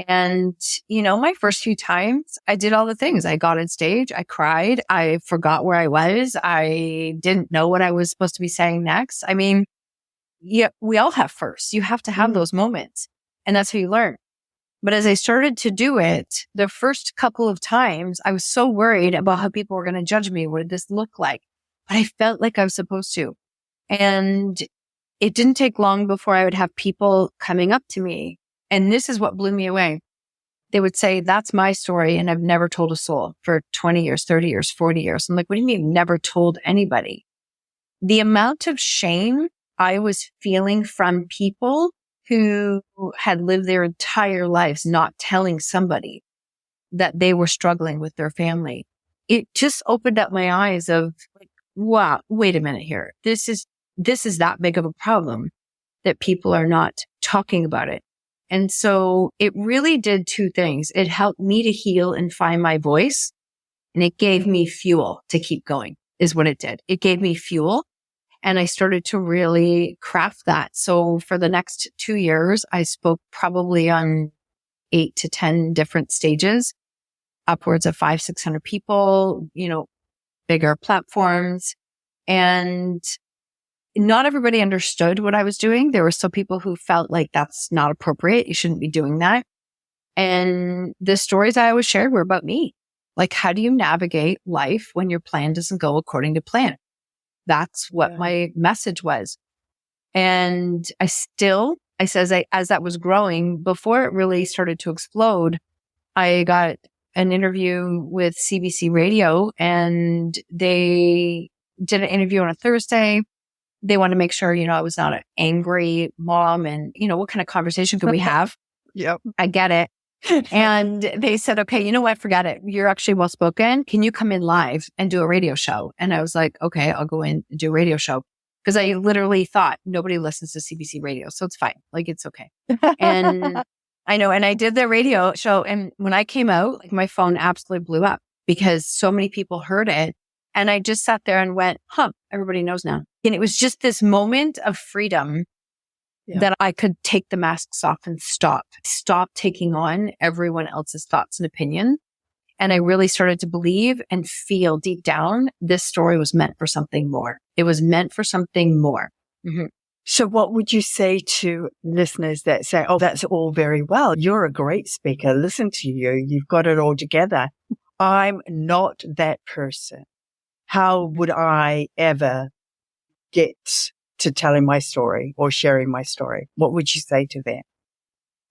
And, my first few times I did all the things. I got on stage, I cried, I forgot where I was. I didn't know what I was supposed to be saying next. I mean, we all have firsts. You have to have those moments, and that's how you learn. But as I started to do it, the first couple of times, I was so worried about how people were going to judge me. What did this look like? But I felt like I was supposed to. And it didn't take long before I would have people coming up to me. And this is what blew me away. They would say, that's my story. And I've never told a soul for 20 years, 30 years, 40 years. I'm like, what do you mean never told anybody? The amount of shame I was feeling from people who had lived their entire lives not telling somebody that they were struggling with their family. It just opened up my eyes of like, wow, wait a minute here. This is that big of a problem that people are not talking about it. And so it really did two things. It helped me to heal and find my voice, and it gave me fuel to keep going is what it did. It gave me fuel, and I started to really craft that. So for the next 2 years, I spoke probably on 8 to 10 different stages, upwards of 500-600 people, bigger platforms. And not everybody understood what I was doing. There were still people who felt like that's not appropriate. You shouldn't be doing that. And the stories I always shared were about me. Like, how do you navigate life when your plan doesn't go according to plan? That's what my message was. And as that was growing, before it really started to explode, I got an interview with CBC Radio, and they did an interview on a Thursday. They want to make sure, I was not an angry mom and, what kind of conversation could we have? Yep. I get it. And they said, okay, you know what? Forget it. You're actually well spoken. Can you come in live and do a radio show? And I was like, okay, I'll go in and do a radio show. Because I literally thought nobody listens to CBC radio. So it's fine. Like, it's okay. And I know. And I did the radio show. And when I came out, like, my phone absolutely blew up because so many people heard it. And I just sat there and went, everybody knows now. And it was just this moment of freedom that I could take the masks off and stop taking on everyone else's thoughts and opinion. And I really started to believe and feel deep down, this story was meant for something more. It was meant for something more. Mm-hmm. So what would you say to listeners that say, oh, that's all very well. You're a great speaker. Listen to you. You've got it all together. I'm not that person. How would I ever get to telling my story or sharing my story? What would you say to them?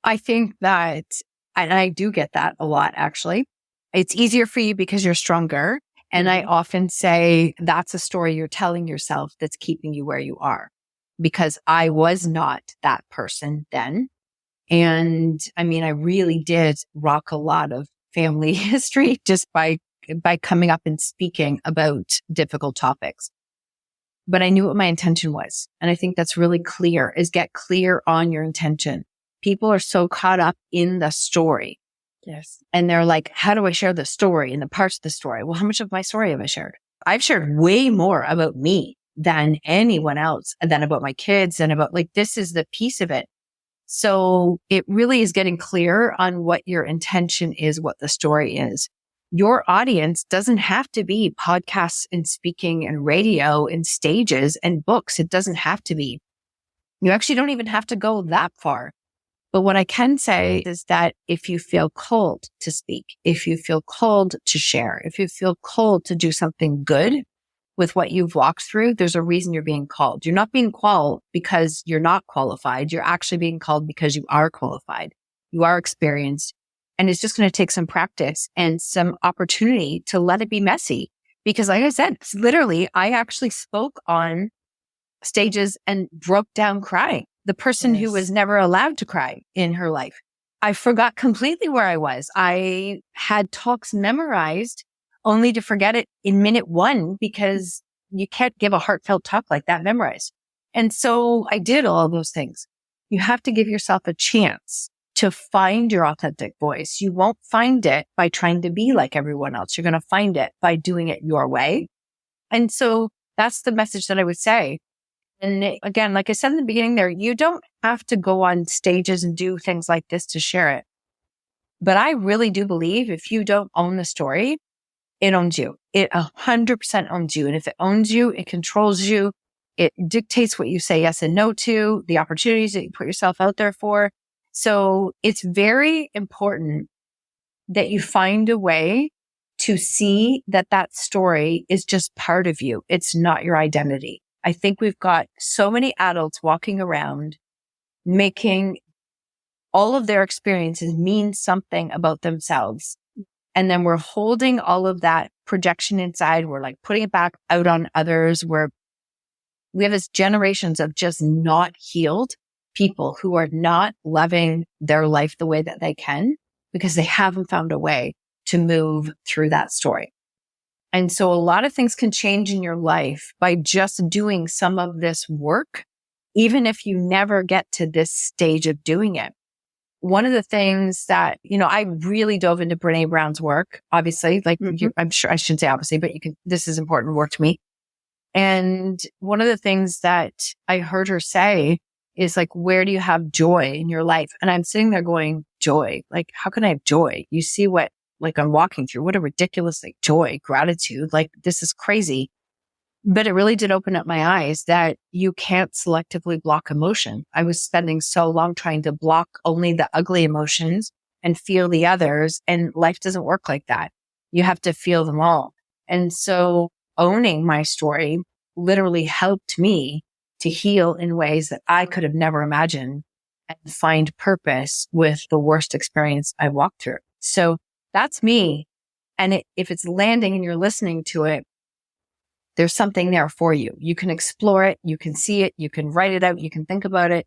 I think that, and I do get that a lot, actually. It's easier for you because you're stronger. And I often say that's a story you're telling yourself that's keeping you where you are, because I was not that person then. And I mean, I really did rock a lot of family history just by coming up and speaking about difficult topics. But I knew what my intention was. And I think that's really clear, is get clear on your intention. People are so caught up in the story. Yes. And they're like, how do I share the story and the parts of the story? Well, how much of my story have I shared? I've shared way more about me than anyone else, and then about my kids and about, like, this is the piece of it. So it really is getting clear on what your intention is, what the story is. Your audience doesn't have to be podcasts and speaking and radio and stages and books. It doesn't have to be. You actually don't even have to go that far. But what I can say is that if you feel called to speak, if you feel called to share, if you feel called to do something good with what you've walked through, there's a reason you're being called. You're not being called because you're not qualified. You're actually being called because you are qualified. You are experienced. And it's just going to take some practice and some opportunity to let it be messy. Because like I said, literally, I actually spoke on stages and broke down crying. The person who was never allowed to cry in her life. I forgot completely where I was. I had talks memorized only to forget it in minute 1 because you can't give a heartfelt talk like that memorized. And so I did all of those things. You have to give yourself a chance to find your authentic voice. You won't find it by trying to be like everyone else. You're going to find it by doing it your way. And so that's the message that I would say. And again, like I said in the beginning there, you don't have to go on stages and do things like this to share it. But I really do believe if you don't own the story, it owns you. It 100% owns you. And if it owns you, it controls you. It dictates what you say yes and no to, the opportunities that you put yourself out there for. So it's very important that you find a way to see that that story is just part of you. It's not your identity. I think we've got so many adults walking around making all of their experiences mean something about themselves. And then we're holding all of that projection inside. We're like putting it back out on others. We have this generations of just not healed people who are not loving their life the way that they can because they haven't found a way to move through that story. And so a lot of things can change in your life by just doing some of this work, even if you never get to this stage of doing it. One of the things that, I really dove into Brene Brown's work, obviously, I'm sure I shouldn't say obviously, but this is important work to me. And one of the things that I heard her say is like, where do you have joy in your life? And I'm sitting there going, joy? Like, how can I have joy? You see what, I'm walking through, what a ridiculous, joy, gratitude, this is crazy. But it really did open up my eyes that you can't selectively block emotion. I was spending so long trying to block only the ugly emotions and feel the others. And life doesn't work like that. You have to feel them all. And so owning my story literally helped me to heal in ways that I could have never imagined and find purpose with the worst experience I walked through. So that's me. And if it's landing and you're listening to it, there's something there for you. You can explore it. You can see it. You can write it out. You can think about it.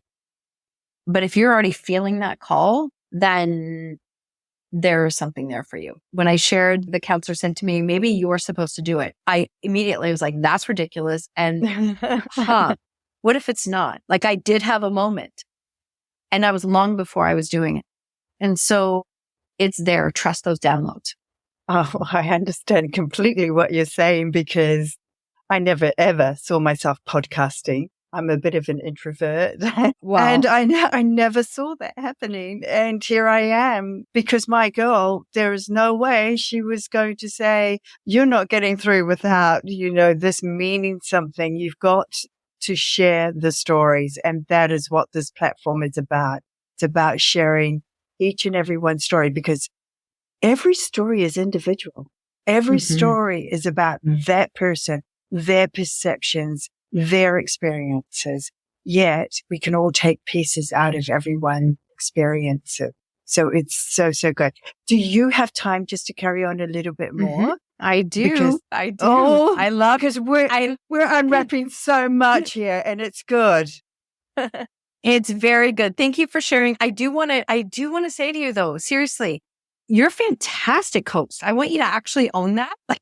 But if you're already feeling that call, then there's something there for you. When I shared, the counselor said to me, maybe you're supposed to do it. I immediately was like, that's ridiculous. And what if it's not? I did have a moment and I was long before I was doing it. And so it's there. Trust those downloads. Oh, I understand completely what you're saying because I never ever saw myself podcasting. I'm a bit of an introvert. Wow. And I never saw that happening. And here I am because my girl, there is no way she was going to say, you're not getting through without, this meaning something. You've got to share the stories. And that is what this platform is about. It's about sharing each and every one story because every story is individual. Every story is about that person, their perceptions, their experiences. Yet we can all take pieces out of everyone's experiences. So it's so, so good. Do you have time just to carry on a little bit more? I do. I do. Oh, I love because we're unwrapping so much here and it's good. It's very good. Thank you for sharing. I do want to say to you though, seriously, you're a fantastic host. I want you to actually own that. I'm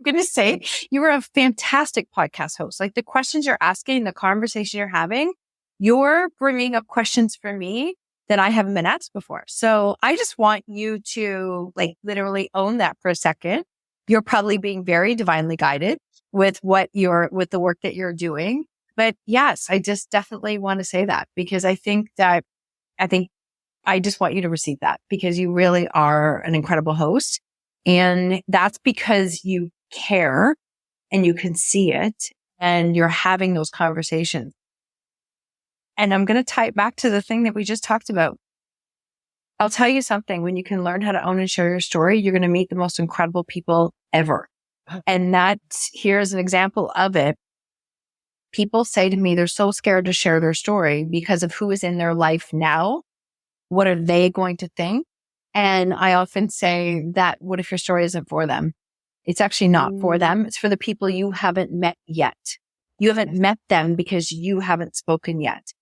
going to say you are a fantastic podcast host. The questions you're asking, the conversation you're having, you're bringing up questions for me that I haven't been asked before. So I just want you to literally own that for a second. You're probably being very divinely guided with with the work that you're doing. But yes, I just definitely want to say that because I just want you to receive that because you really are an incredible host. And that's because you care and you can see it and you're having those conversations. And I'm going to tie it back to the thing that we just talked about. I'll tell you something. When you can learn how to own and share your story, you're going to meet the most incredible people ever. And here's an example of it. People say to me, they're so scared to share their story because of who is in their life now. What are they going to think? And I often say that, what if your story isn't for them? It's actually not for them. It's for the people you haven't met yet. You haven't met them because you haven't spoken yet.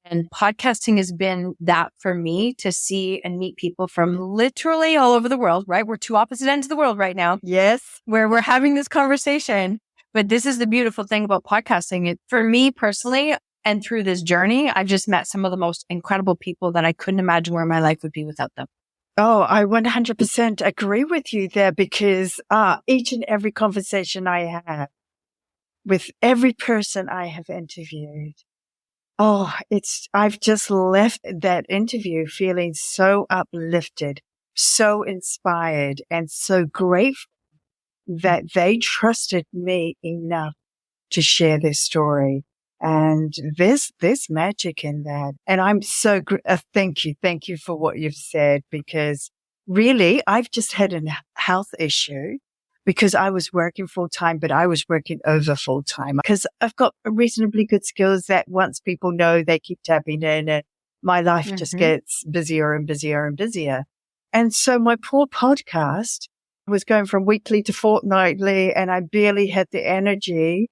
And podcasting has been that for me to see and meet people from literally all over the world, right? We're two opposite ends of the world right now. Yes. Where we're having this conversation. But this is the beautiful thing about podcasting. For me personally, and through this journey, I've just met some of the most incredible people that I couldn't imagine where my life would be without them. Oh, I 100% agree with you there because each and every conversation I have with every person I have interviewed, I've just left that interview feeling so uplifted, so inspired, and so grateful that they trusted me enough to share their story. And there's magic in that. And I'm so thank you for what you've said, because really I've just had a health issue because I was working full time, but I was working over full time because I've got reasonably good skills that once people know, they keep tapping in, and my life just gets busier and busier and busier. And so my poor podcast was going from weekly to fortnightly, and I barely had the energy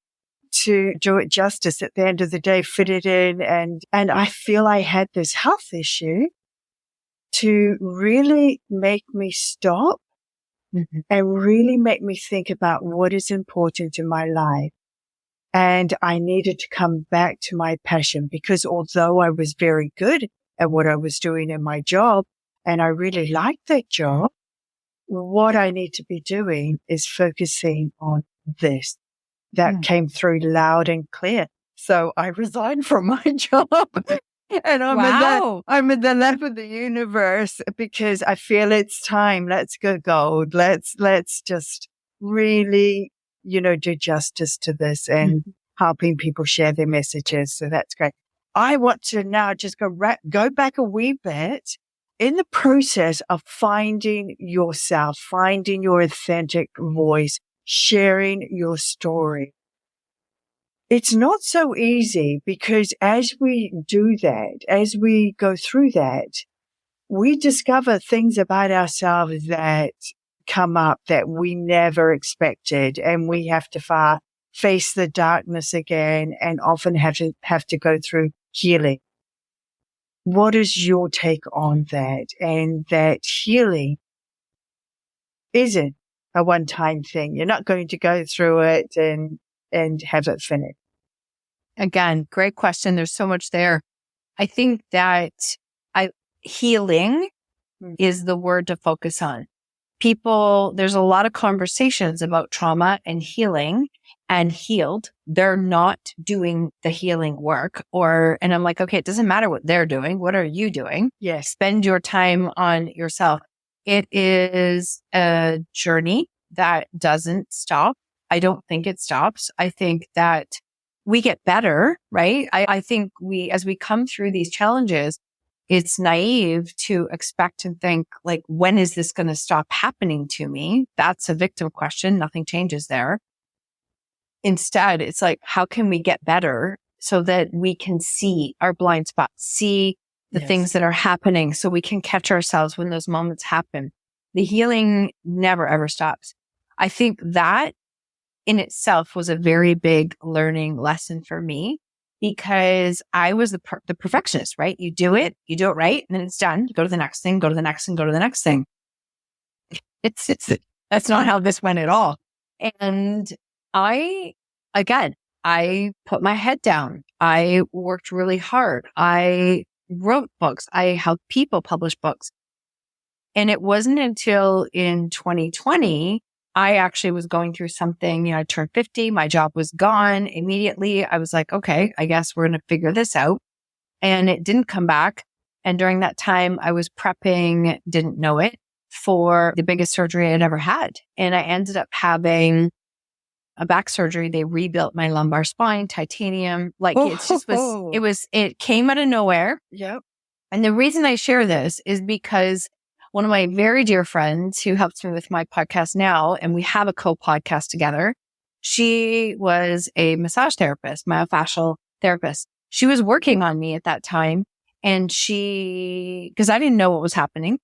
to do it justice at the end of the day, fit it in. And I feel I had this health issue to really make me stop and really make me think about what is important in my life. And I needed to come back to my passion, because although I was very good at what I was doing in my job, and I really liked that job, what I need to be doing is focusing on this. That came through loud and clear. So I resigned from my job. And I'm in the lap of the universe because I feel it's time. Let's go gold. Let's just really, do justice to this and helping people share their messages. So that's great. I want to now just go back a wee bit in the process of finding yourself, finding your authentic voice, sharing your story. It's not so easy, because as we do that, as we go through that, we discover things about ourselves that come up that we never expected, and we have to face the darkness again, and often have to go through healing. What is your take on that? And that healing isn't a one-time thing. You're not going to go through it and have it finished. Again, great question. There's so much there. I think that healing is the word to focus on. There's a lot of conversations about trauma and healing and healed. They're not doing the healing work, and I'm like, okay, it doesn't matter what they're doing. What are you doing? Yes. Spend your time on yourself. It is a journey that doesn't stop. I don't think it stops. I think that we get better, right? I think as we come through these challenges, it's naive to expect and think, like, when is this going to stop happening to me? That's a victim question. Nothing changes there. Instead, it's like, how can we get better so that we can see our blind spots, see the things that are happening, so we can catch ourselves when those moments happen. The healing never, ever stops. I think that in itself was a very big learning lesson for me, because I was the perfectionist, right? You do it right, and then it's done. You go to the next thing, go to the next thing, go to the next thing. That's not how this went at all. And I put my head down. I worked really hard. I wrote books. I helped people publish books. And it wasn't until in 2020, I actually was going through something. I turned 50. My job was gone immediately. I was like, okay, I guess we're going to figure this out. And it didn't come back. And during that time, I was prepping, didn't know it, for the biggest surgery I'd ever had. And I ended up having a back surgery. They rebuilt my lumbar spine, titanium. It came out of nowhere. Yep. And the reason I share this is because one of my very dear friends who helps me with my podcast now, and we have a co-podcast together, she was a massage therapist, myofascial therapist. She was working on me at that time, and because I didn't know what was happening.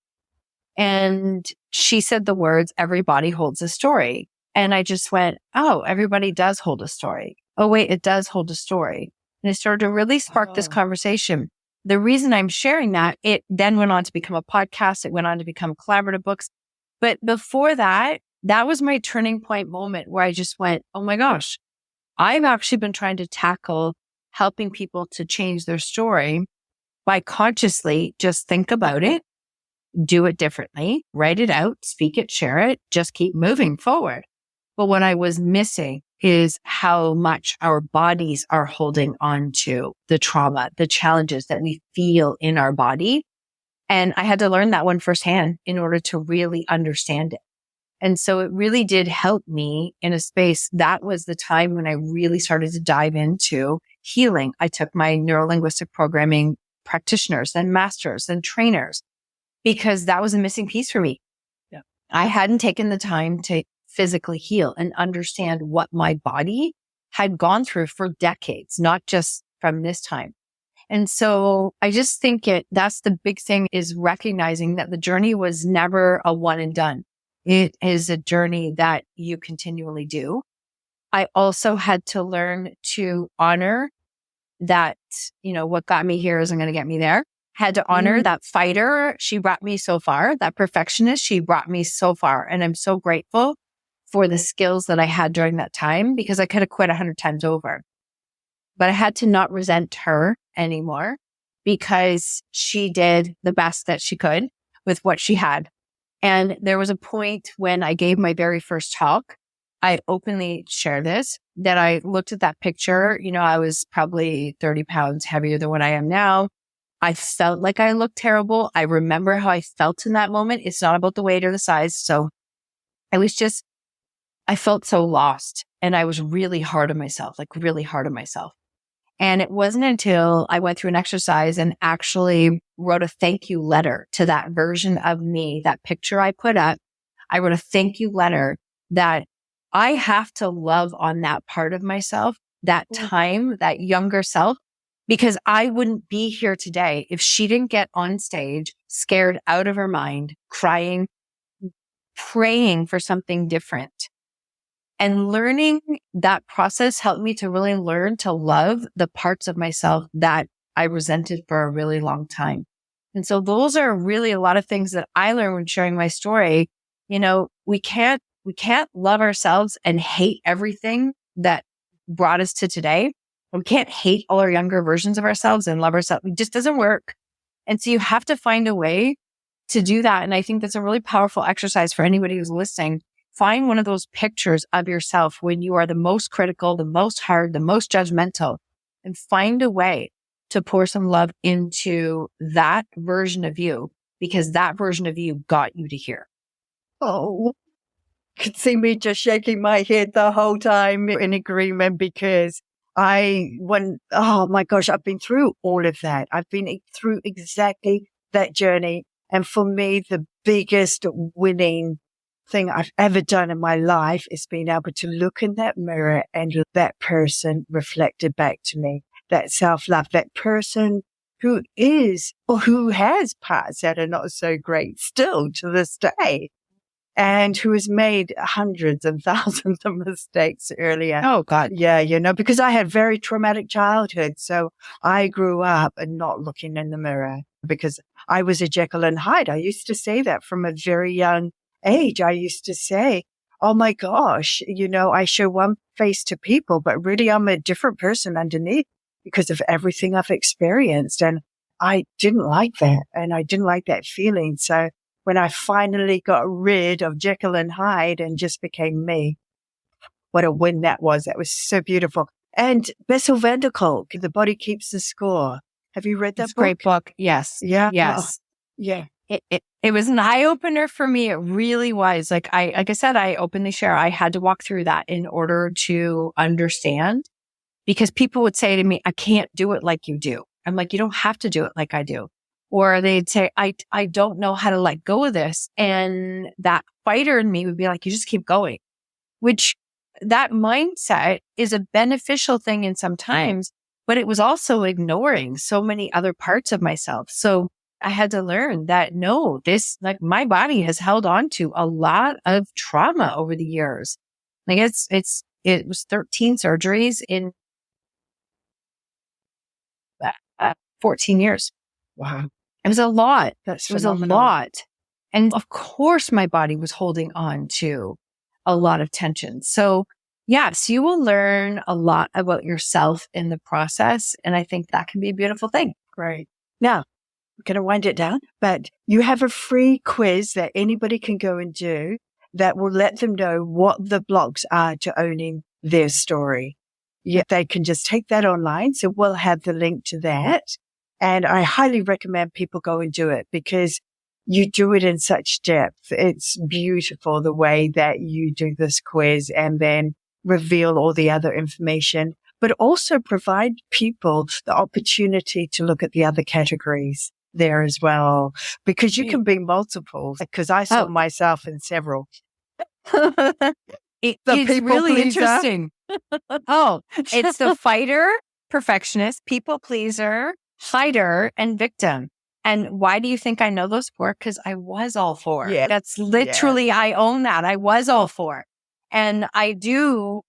And she said the words, everybody holds a story. And I just went, oh, everybody does hold a story. Oh, wait, it does hold a story. And it started to really spark this conversation. The reason I'm sharing that, it then went on to become a podcast. It went on to become collaborative books. But before that, that was my turning point moment where I just went, oh my gosh, I've actually been trying to tackle helping people to change their story by consciously just think about it, do it differently, write it out, speak it, share it, just keep moving forward. But what I was missing is how much our bodies are holding on to the trauma, the challenges that we feel in our body. And I had to learn that one firsthand in order to really understand it. And so it really did help me in a space. That was the time when I really started to dive into healing. I took my neurolinguistic programming practitioners and masters and trainers because that was a missing piece for me. Yeah. I hadn't taken the time to physically heal and understand what my body had gone through for decades, not just from this time. And so I just think that's the big thing, is recognizing that the journey was never a one and done. It is a journey that you continually do. I also had to learn to honor that, what got me here isn't going to get me there. Had to honor that fighter. She brought me so far. That perfectionist, she brought me so far. And I'm so grateful for the skills that I had during that time, because I could have quit 100 times over. But I had to not resent her anymore, because she did the best that she could with what she had. And there was a point when I gave my very first talk, I openly share this, that I looked at that picture. I was probably 30 pounds heavier than what I am now. I felt like I looked terrible. I remember how I felt in that moment. It's not about the weight or the size. So I felt so lost, and I was really hard on myself, like really hard on myself. And it wasn't until I went through an exercise and actually wrote a thank you letter to that version of me, that picture I put up. I wrote a thank you letter that I have to love on that part of myself, that time, that younger self, because I wouldn't be here today if she didn't get on stage, scared out of her mind, crying, praying for something different. And learning that process helped me to really learn to love the parts of myself that I resented for a really long time. And so those are really a lot of things that I learned when sharing my story. We can't love ourselves and hate everything that brought us to today. We can't hate all our younger versions of ourselves and love ourselves. It just doesn't work. And so you have to find a way to do that. And I think that's a really powerful exercise for anybody who's listening. Find one of those pictures of yourself when you are the most critical, the most hard, the most judgmental, and find a way to pour some love into that version of you, because that version of you got you to here. Oh, you could see me just shaking my head the whole time in agreement, because oh my gosh, I've been through all of that. I've been through exactly that journey. And for me, the biggest winning thing I've ever done in my life is being able to look in that mirror and that person reflected back to me, that self-love, that person who is or who has parts that are not so great still to this day, and who has made hundreds and thousands of mistakes earlier. Oh God. Yeah, because I had very traumatic childhood. So I grew up and not looking in the mirror, because I was a Jekyll and Hyde. I used to say that from a very young age. I used to say, oh my gosh, I show one face to people, but really I'm a different person underneath because of everything I've experienced. And I didn't like that. And I didn't like that feeling. So when I finally got rid of Jekyll and Hyde and just became me, what a win that was. That was so beautiful. And Bessel van der Kolk, The Body Keeps the Score. Have you read that book? Great book. Yes. Yeah. Yes. Yeah. It was an eye opener for me. It really was. Like I said, I openly share, I had to walk through that in order to understand, because people would say to me, I can't do it like you do. I'm like, you don't have to do it like I do. Or they'd say, I don't know how to let go of this. And that fighter in me would be like, you just keep going, which that mindset is a beneficial thing in some times, but it was also ignoring so many other parts of myself. So I had to learn that no, my body has held on to a lot of trauma over the years. Like it was 13 surgeries in 14 years. Wow. It was a lot. It was a lot. And of course, my body was holding on to a lot of tension. So yes, you will learn a lot about yourself in the process. And I think that can be a beautiful thing. Great. Now, I'm going to wind it down, but you have a free quiz that anybody can go and do that will let them know what the blocks are to owning their story. Yeah, they can just take that online. So we'll have the link to that. And I highly recommend people go and do it, because you do it in such depth. It's beautiful the way that you do this quiz and then reveal all the other information, but also provide people the opportunity to look at the other categories there as well, because you can be multiple, because I saw myself in several. It's people really pleaser. interesting. Oh, it's the fighter, perfectionist, people pleaser, hider, and victim. And why do you think I know those four? Because I was all four. Yeah. That's literally, I own that. I was all four. And I do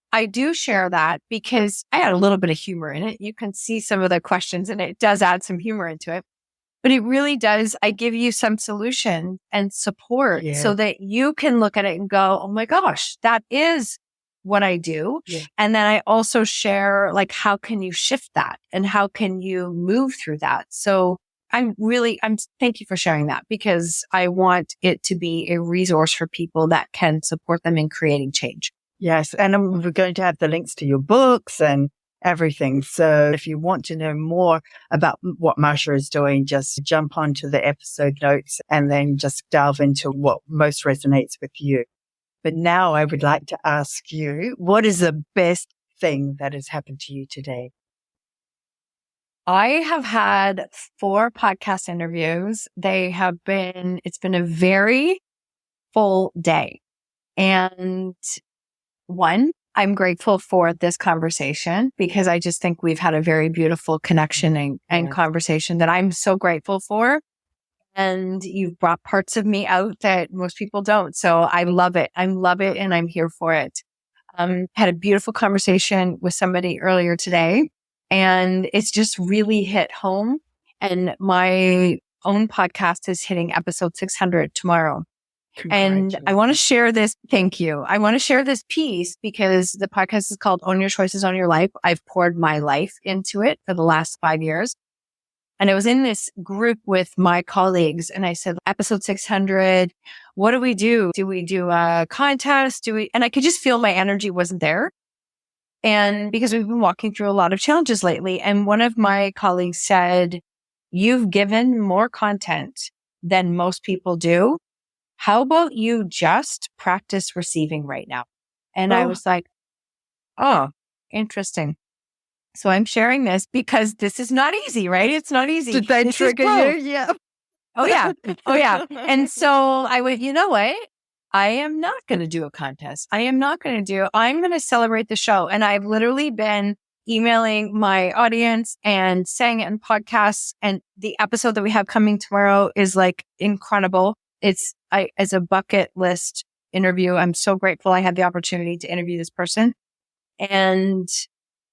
share that because I had a little bit of humor in it. You can see some of the questions and it does add some humor into it. But it really does. I give you some solution and support so that you can look at it and go, oh my gosh, that is what I do. Yeah. And then I also share, like, how can you shift that and how can you move through that? So thank you for sharing that because I want it to be a resource for people that can support them in creating change. Yes. And we're going to have the links to your books and everything. So if you want to know more about what Marsha is doing, just jump onto the episode notes and then just delve into what most resonates with you. But now I would like to ask you, what is the best thing that has happened to you today? I have had 4 podcast interviews. It's been a very full day. And one, I'm grateful for this conversation because I just think we've had a very beautiful connection and conversation that I'm so grateful for. And you've brought parts of me out that most people don't. So I love it. I love it. And I'm here for it. Had a beautiful conversation with somebody earlier today and it's just really hit home. And my own podcast is hitting episode 600 tomorrow. And I want to share this. Thank you. I want to share this piece because the podcast is called Own Your Choices, Own Your Life. I've poured my life into it for the last 5 years. And I was in this group with my colleagues and I said, episode 600, what do we do? Do we do a contest? And I could just feel my energy wasn't there. And because we've been walking through a lot of challenges lately. And one of my colleagues said, you've given more content than most people do. How about you just practice receiving right now? And I was like, oh, interesting. So I'm sharing this because this is not easy, right? It's not easy. Did they trigger you? Yeah. Oh, yeah. Oh, yeah. And so I went, you know what? I am not going to do a contest. I'm going to celebrate the show. And I've literally been emailing my audience and saying it in podcasts. And the episode that we have coming tomorrow is like incredible. It's as a bucket list interview. I'm so grateful I had the opportunity to interview this person. And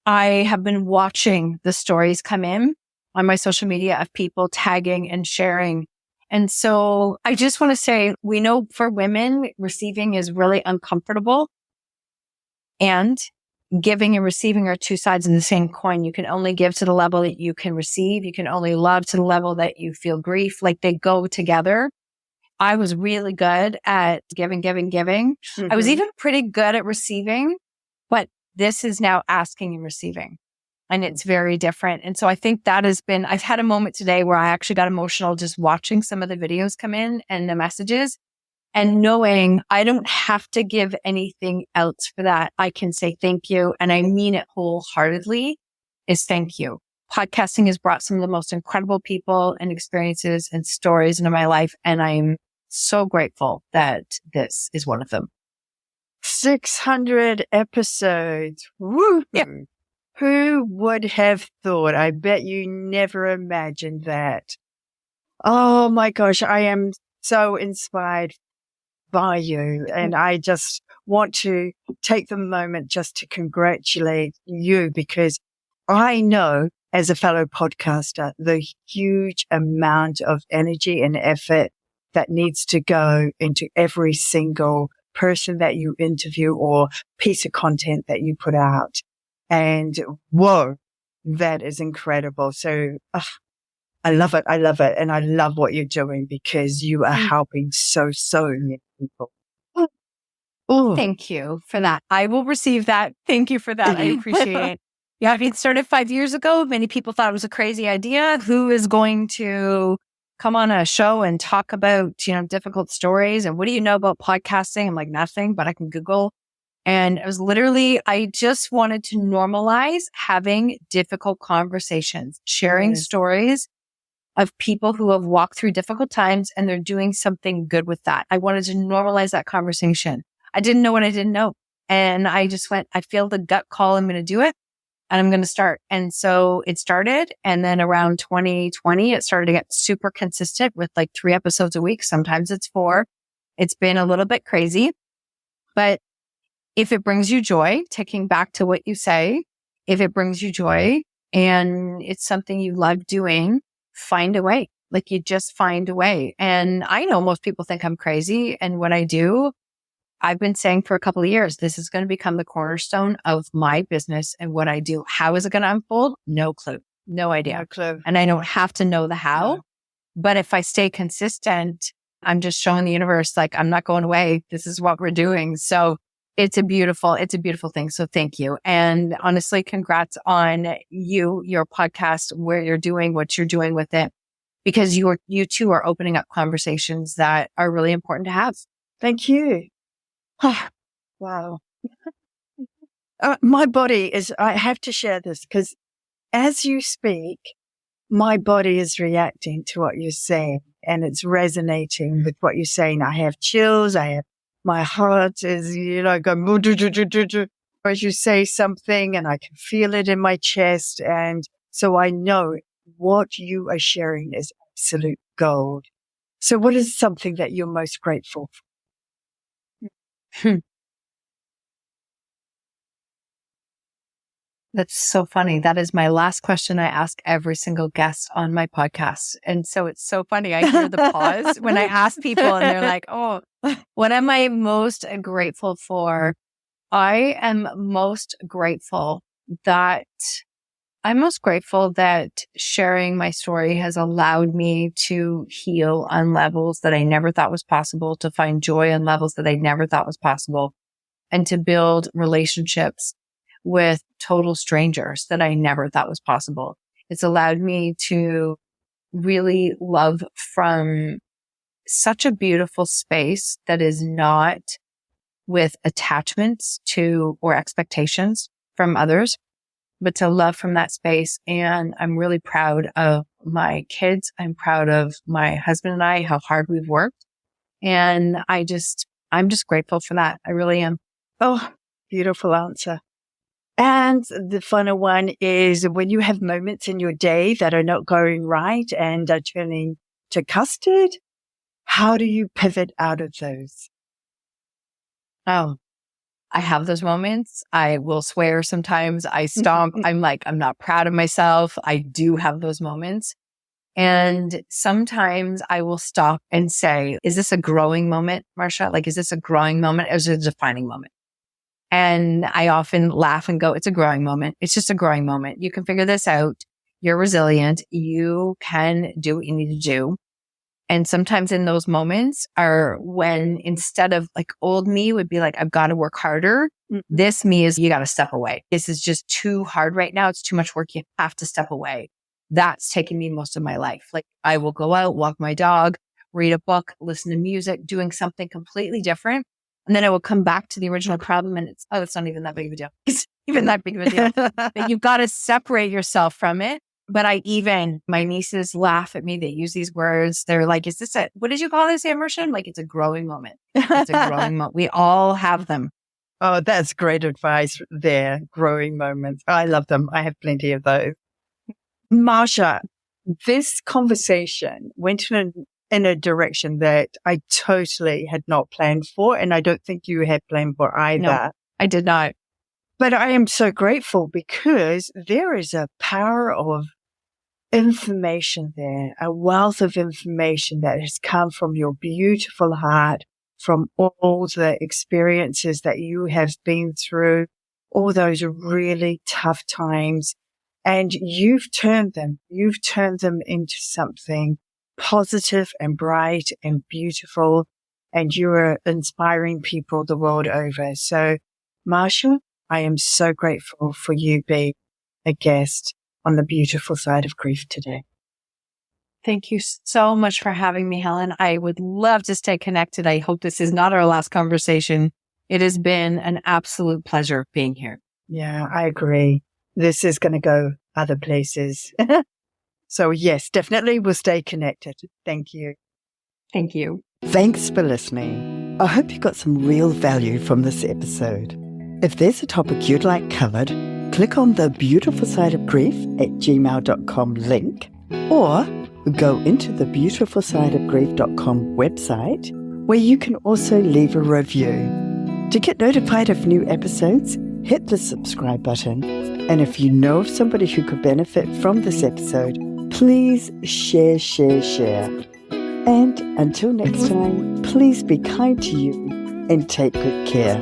I have been watching the stories come in on my social media of people tagging and sharing. And so I just want to say, we know for women, receiving is really uncomfortable and giving and receiving are two sides of the same coin. You can only give to the level that you can receive. You can only love to the level that you feel grief. Like they go together. I was really good at giving. Mm-hmm. I was even pretty good at receiving, but this is now asking and receiving. And it's very different. And so I think that I've had a moment today where I actually got emotional just watching some of the videos come in and the messages and knowing I don't have to give anything else for that. I can say thank you. And I mean it wholeheartedly is thank you. Podcasting has brought some of the most incredible people and experiences and stories into my life. And I'm so grateful that this is one of them. 600 episodes. Woo! Yeah. Who would have thought? I bet you never imagined that. Oh my gosh, I am so inspired by you. And I just want to take the moment just to congratulate you because I know as a fellow podcaster, the huge amount of energy and effort that needs to go into every single person that you interview or piece of content that you put out. And whoa, that is incredible. So I love it. And I love what you're doing because you are helping so many people. Oh, thank you for that. I will receive that. Thank you for that. I appreciate it. Yeah, it started 5 years ago. Many people thought it was a crazy idea. Who is going to come on a show and talk about, difficult stories? And what do you know about podcasting? I'm like, nothing, but I can Google. And it was literally, I just wanted to normalize having difficult conversations, sharing stories of people who have walked through difficult times and they're doing something good with that. I wanted to normalize that conversation. I didn't know what I didn't know. And I just went, I feel the gut call. I'm going to do it and I'm going to start. And so it started. And then around 2020, it started to get super consistent with like 3 episodes a week. Sometimes it's 4. It's been a little bit crazy, but if it brings you joy, taking back to what you say, if it brings you joy and it's something you love doing, find a way. Like you just find a way. And I know most people think I'm crazy. And what I do, I've been saying for a couple of years, this is going to become the cornerstone of my business and what I do. How is it going to unfold? No clue. No idea. No clue. And I don't have to know the how. No. But if I stay consistent, I'm just showing the universe, like, I'm not going away. This is what we're doing. So it's a beautiful thing. So thank you. And honestly, congrats on your podcast, where you're doing what you're doing with it, because you too are opening up conversations that are really important to have. Thank you. Wow. My body I have to share this because as you speak, my body is reacting to what you're saying and it's resonating with what you're saying. I have chills. My heart is, going as you say something and I can feel it in my chest. And so I know what you are sharing is absolute gold. So what is something that you're most grateful for? That's so funny. That is my last question I ask every single guest on my podcast. And so it's so funny. I hear the pause when I ask people and they're like, oh, what am I most grateful for? I am most grateful that sharing my story has allowed me to heal on levels that I never thought was possible, to find joy on levels that I never thought was possible, and to build relationships with total strangers that I never thought was possible. It's allowed me to really love from such a beautiful space that is not with attachments to or expectations from others, but to love from that space. And I'm really proud of my kids. I'm proud of my husband and I, how hard we've worked. And I'm just grateful for that. I really am. Oh, beautiful answer. And the final one is when you have moments in your day that are not going right and are turning to custard, how do you pivot out of those? Oh, I have those moments. I will swear sometimes. I stomp. I'm not proud of myself. I do have those moments. And sometimes I will stop and say, is this a growing moment, Marsha? Like, is this a growing moment or is it a defining moment? And I often laugh and go, it's a growing moment. It's just a growing moment. You can figure this out. You're resilient. You can do what you need to do. And sometimes in those moments are when instead of like old me would be like, I've got to work harder. This me is, you got to step away. This is just too hard right now. It's too much work. You have to step away. That's taken me most of my life. Like I will go out, walk my dog, read a book, listen to music, doing something completely different. And then I will come back to the original problem and it's not even that big of a deal. It's even that big of a deal. But you've got to separate yourself from it. But my nieces laugh at me. They use these words. They're like, what did you call this, Marsha? Like, it's a growing moment. It's a growing moment. We all have them. Oh, that's great advice there. Growing moments. I love them. I have plenty of those. Marsha, this conversation went in a direction that I totally had not planned for. And I don't think you had planned for either. No, I did not. But I am so grateful because there is a power of information there, a wealth of information that has come from your beautiful heart, from all the experiences that you have been through, all those really tough times. And you've turned them into something positive and bright and beautiful. And you are inspiring people the world over. So, Marsha, I am so grateful for you being a guest on the beautiful side of grief today. Thank you so much for having me, Helen. I would love to stay connected. I hope this is not our last conversation. It has been an absolute pleasure being here. Yeah, I agree. This is going to go other places. So yes, definitely we'll stay connected. Thank you. Thank you. Thanks for listening. I hope you got some real value from this episode. If there's a topic you'd like covered, click on the Beautiful Side of Grief at gmail.com link, or go into the beautifulsideofgrief.com website, where you can also leave a review. To get notified of new episodes, hit the subscribe button. And if you know of somebody who could benefit from this episode, please share. And until next time, please be kind to you and take good care.